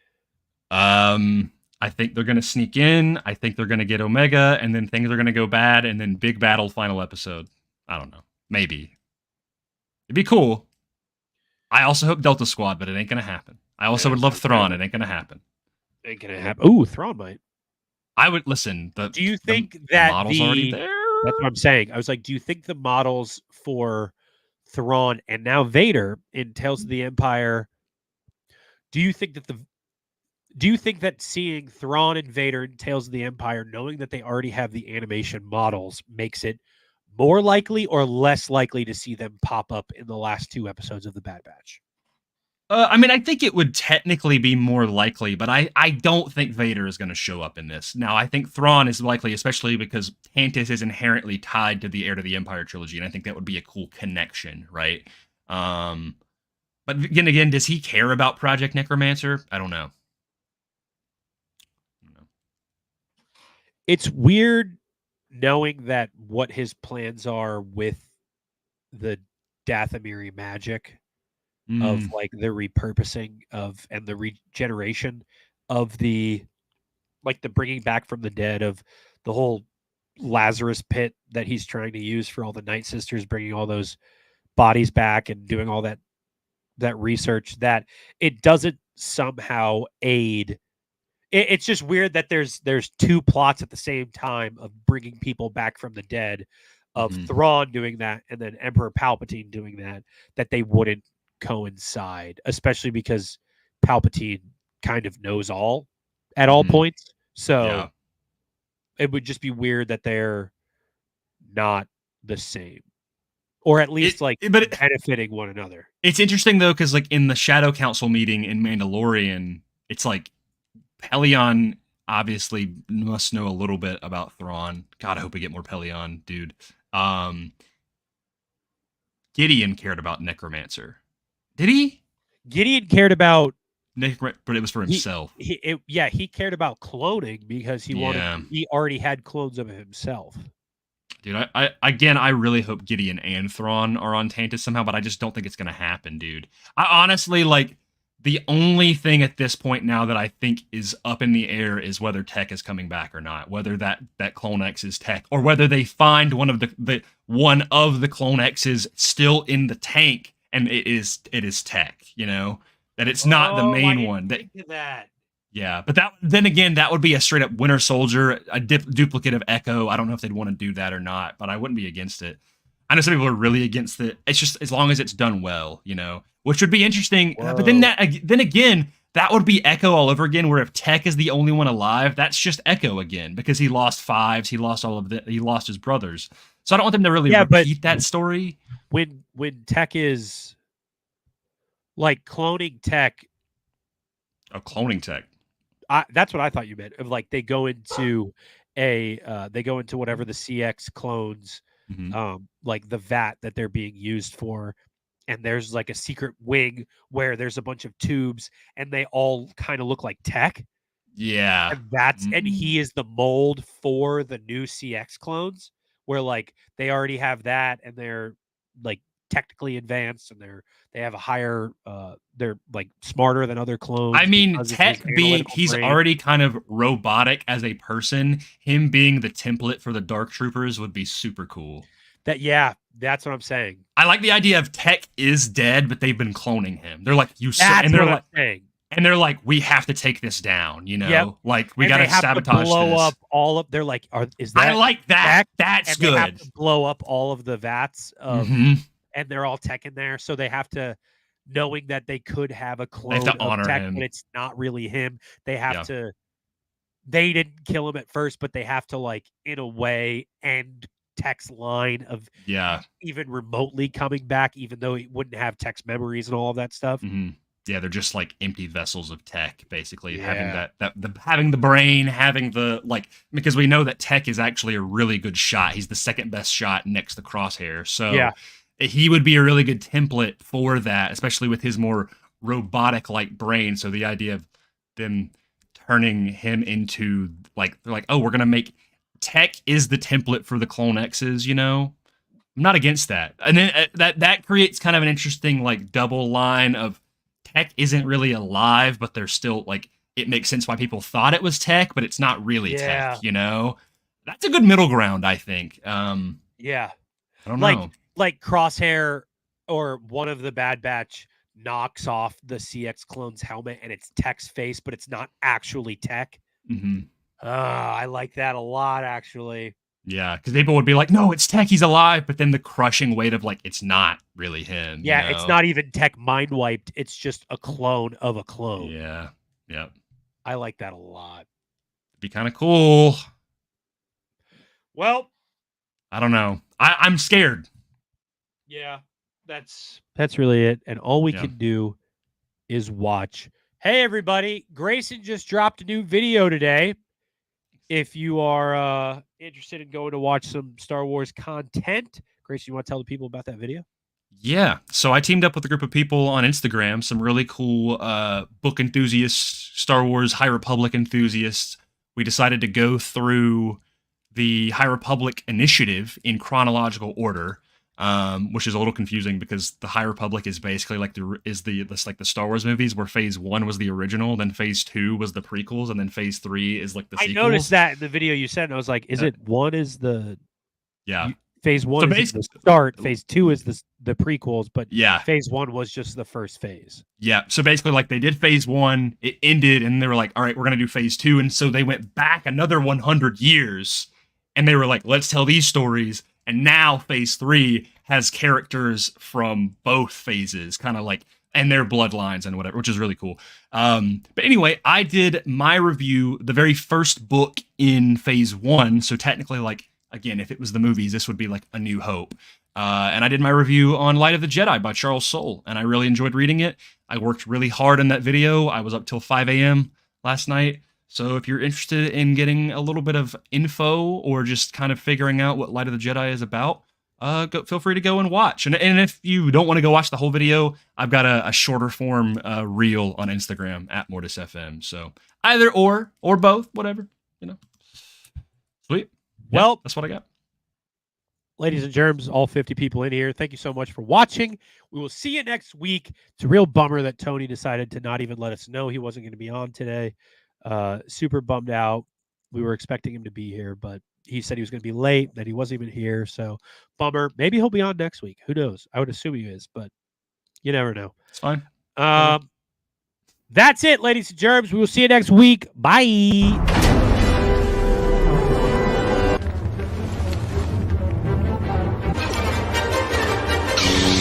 I think they're going to sneak in. I think they're going to get Omega, and then things are going to go bad, and then big battle final episode. I don't know. Maybe. It'd be cool. I also hope Delta Squad, but it ain't going to happen. I also would love Thrawn. It ain't going to happen. Ain't going to happen. Ooh, Thrawn might. I would listen. Do you think that model's already there? That's what I'm saying. I was like, do you think the models for Thrawn and now Vader in Tales of the Empire, do you think that seeing Thrawn and Vader in Tales of the Empire, knowing that they already have the animation models, makes it more likely or less likely to see them pop up in the last 2 episodes of The Bad Batch? I mean, I think it would technically be more likely, but I don't think Vader is going to show up in this. Now, I think Thrawn is likely, especially because Tantus is inherently tied to the Heir to the Empire trilogy, and I think that would be a cool connection, right? But again, does he care about Project Necromancer? I don't know. It's weird knowing that what his plans are with the Dathomiri magic of like the repurposing of and the regeneration of the bringing back from the dead of the whole Lazarus pit that he's trying to use for all the Night Sisters, bringing all those bodies back and doing all that research, that it doesn't somehow aid. It's just weird that there's 2 plots at the same time of bringing people back from the dead, of Thrawn doing that and then Emperor Palpatine doing that they wouldn't coincide, especially because Palpatine kind of knows all at all points. So it would just be weird that they're not the same, or at least benefiting one another. It's interesting though, because like in the Shadow Council meeting in Mandalorian, it's like Pelion obviously must know a little bit about Thrawn. God, I hope we get more Pelion, dude. Gideon cared about Necromancer. Did he? Gideon cared about but it was for himself. He cared about cloning because he already had clones of himself. Dude, I really hope Gideon and Thrawn are on Tantus somehow, but I just don't think it's gonna happen, dude. I honestly, like, the only thing at this point now that I think is up in the air is whether Tech is coming back or not. Whether that Clone X is Tech, or whether they find one of the Clone X's still in the tank and it is Tech. You know, that it's not the main one. That. Yeah, but then again, that would be a straight up Winter Soldier, a duplicate of Echo. I don't know if they'd want to do that or not, but I wouldn't be against it. I know some people are really against it. It's just as long as it's done well, you know, which would be interesting. Whoa. But then again, that would be Echo all over again. Where if Tech is the only one alive, that's just Echo again because he lost Fives, he lost he lost his brothers. So I don't want them to really repeat that story. When Tech is like cloning Tech, cloning Tech. That's what I thought you meant. Of like they go into whatever the CX clones. Like the vat that they're being used for, and there's like a secret wing where there's a bunch of tubes and they all kind of look like Tech. Yeah, and he is the mold for the new CX clones, where like they already have that and they're like technically advanced and they have a higher they're like smarter than other clones. I mean, Tech he's already kind of robotic as a person. Him being the template for the Dark Troopers would be super cool. That's what I'm saying. I like the idea of Tech is dead, but they've been cloning him. They're like, and they're like, we have to take this down, you know? Yep. Like we gotta sabotage blow this. up all of. They're like, is that? I like that. Tech? That's and good. They have to blow up all of the vats of. And they're all Tech in there, so they have to, knowing that they could have a clone of Tech, but it's not really him. They have to. They didn't kill him at first, but they have to, like, in a way, end Tech's line of even remotely coming back, even though he wouldn't have Tech's memories and all of that stuff. Yeah, they're just like empty vessels of Tech, basically having having the brain, having the because we know that Tech is actually a really good shot. He's the second best shot next to Crosshair, so. He would be a really good template for that, especially with his more robotic-like brain. So the idea of them turning him into they're like, oh, we're gonna make Tech is the template for the Clone X's. You know, I'm not against that. And then that creates kind of an interesting double line of Tech isn't really alive, but they're still it makes sense why people thought it was Tech, but it's not really Tech. You know, that's a good middle ground, I think. I don't know. Like Crosshair or one of the Bad Batch knocks off the CX clone's helmet and it's Tech's face, but it's not actually Tech. I like that a lot, actually. Yeah, because people would be like, "No, it's Tech. He's alive," but then the crushing weight of like, it's not really him. Yeah, you it's know? not even Tech mind wiped. It's just a clone of a clone. Yeah, yep. I like that a lot. Be kind of cool. Well, I don't know. I'm scared. yeah, that's really it. And all we Yeah. can do is watch. Hey, everybody. Grayson just dropped a new video today. If you are interested in going to watch some Star Wars content, Grayson, you want to tell the people about that video? Yeah. So I teamed up with a group of people on Instagram, some really cool book enthusiasts, Star Wars High Republic enthusiasts. We decided to go through the High Republic initiative in chronological order, which is a little confusing because the High Republic is basically like the Star Wars movies, where Phase 1 was the original, then Phase 2 was the prequels, and then Phase 3 is like the sequels. I noticed that in the video you sent, and I was like, is it 1 is the Phase 1 is the start, Phase 2 is the prequels, but yeah, Phase 1 was just the first phase. Yeah, so basically, like, they did Phase 1, it ended, and they were like, all right, we're going to do Phase 2, and so they went back another 100 years, and they were like, let's tell these stories, and now Phase 3 has characters from both phases, kind of like, and their bloodlines and whatever, which is really cool. But anyway, I did my review, the very first book in Phase 1, so technically, like, again, if it was the movies, this would be like A New Hope. And I did my review on Light of the Jedi by Charles Soule, and I really enjoyed reading it. I worked really hard in that video. I was up till 5 a.m. last night. So if you're interested in getting a little bit of info or just kind of figuring out what Light of the Jedi is about, feel free to go and watch. And if you don't want to go watch the whole video, I've got a shorter form reel on Instagram at MortisFM. So either or both, whatever, Sweet. Well, that's what I got. Ladies and germs, all 50 people in here, thank you so much for watching. We will see you next week. It's a real bummer that Tony decided to not even let us know he wasn't going to be on today. Super bummed out. We were expecting him to be here, but he said he was going to be late, that he wasn't even here. So bummer. Maybe he'll be on next week. Who knows? I would assume he is, but you never know. It's fine. That's it, ladies and germs. We will see you next week. Bye.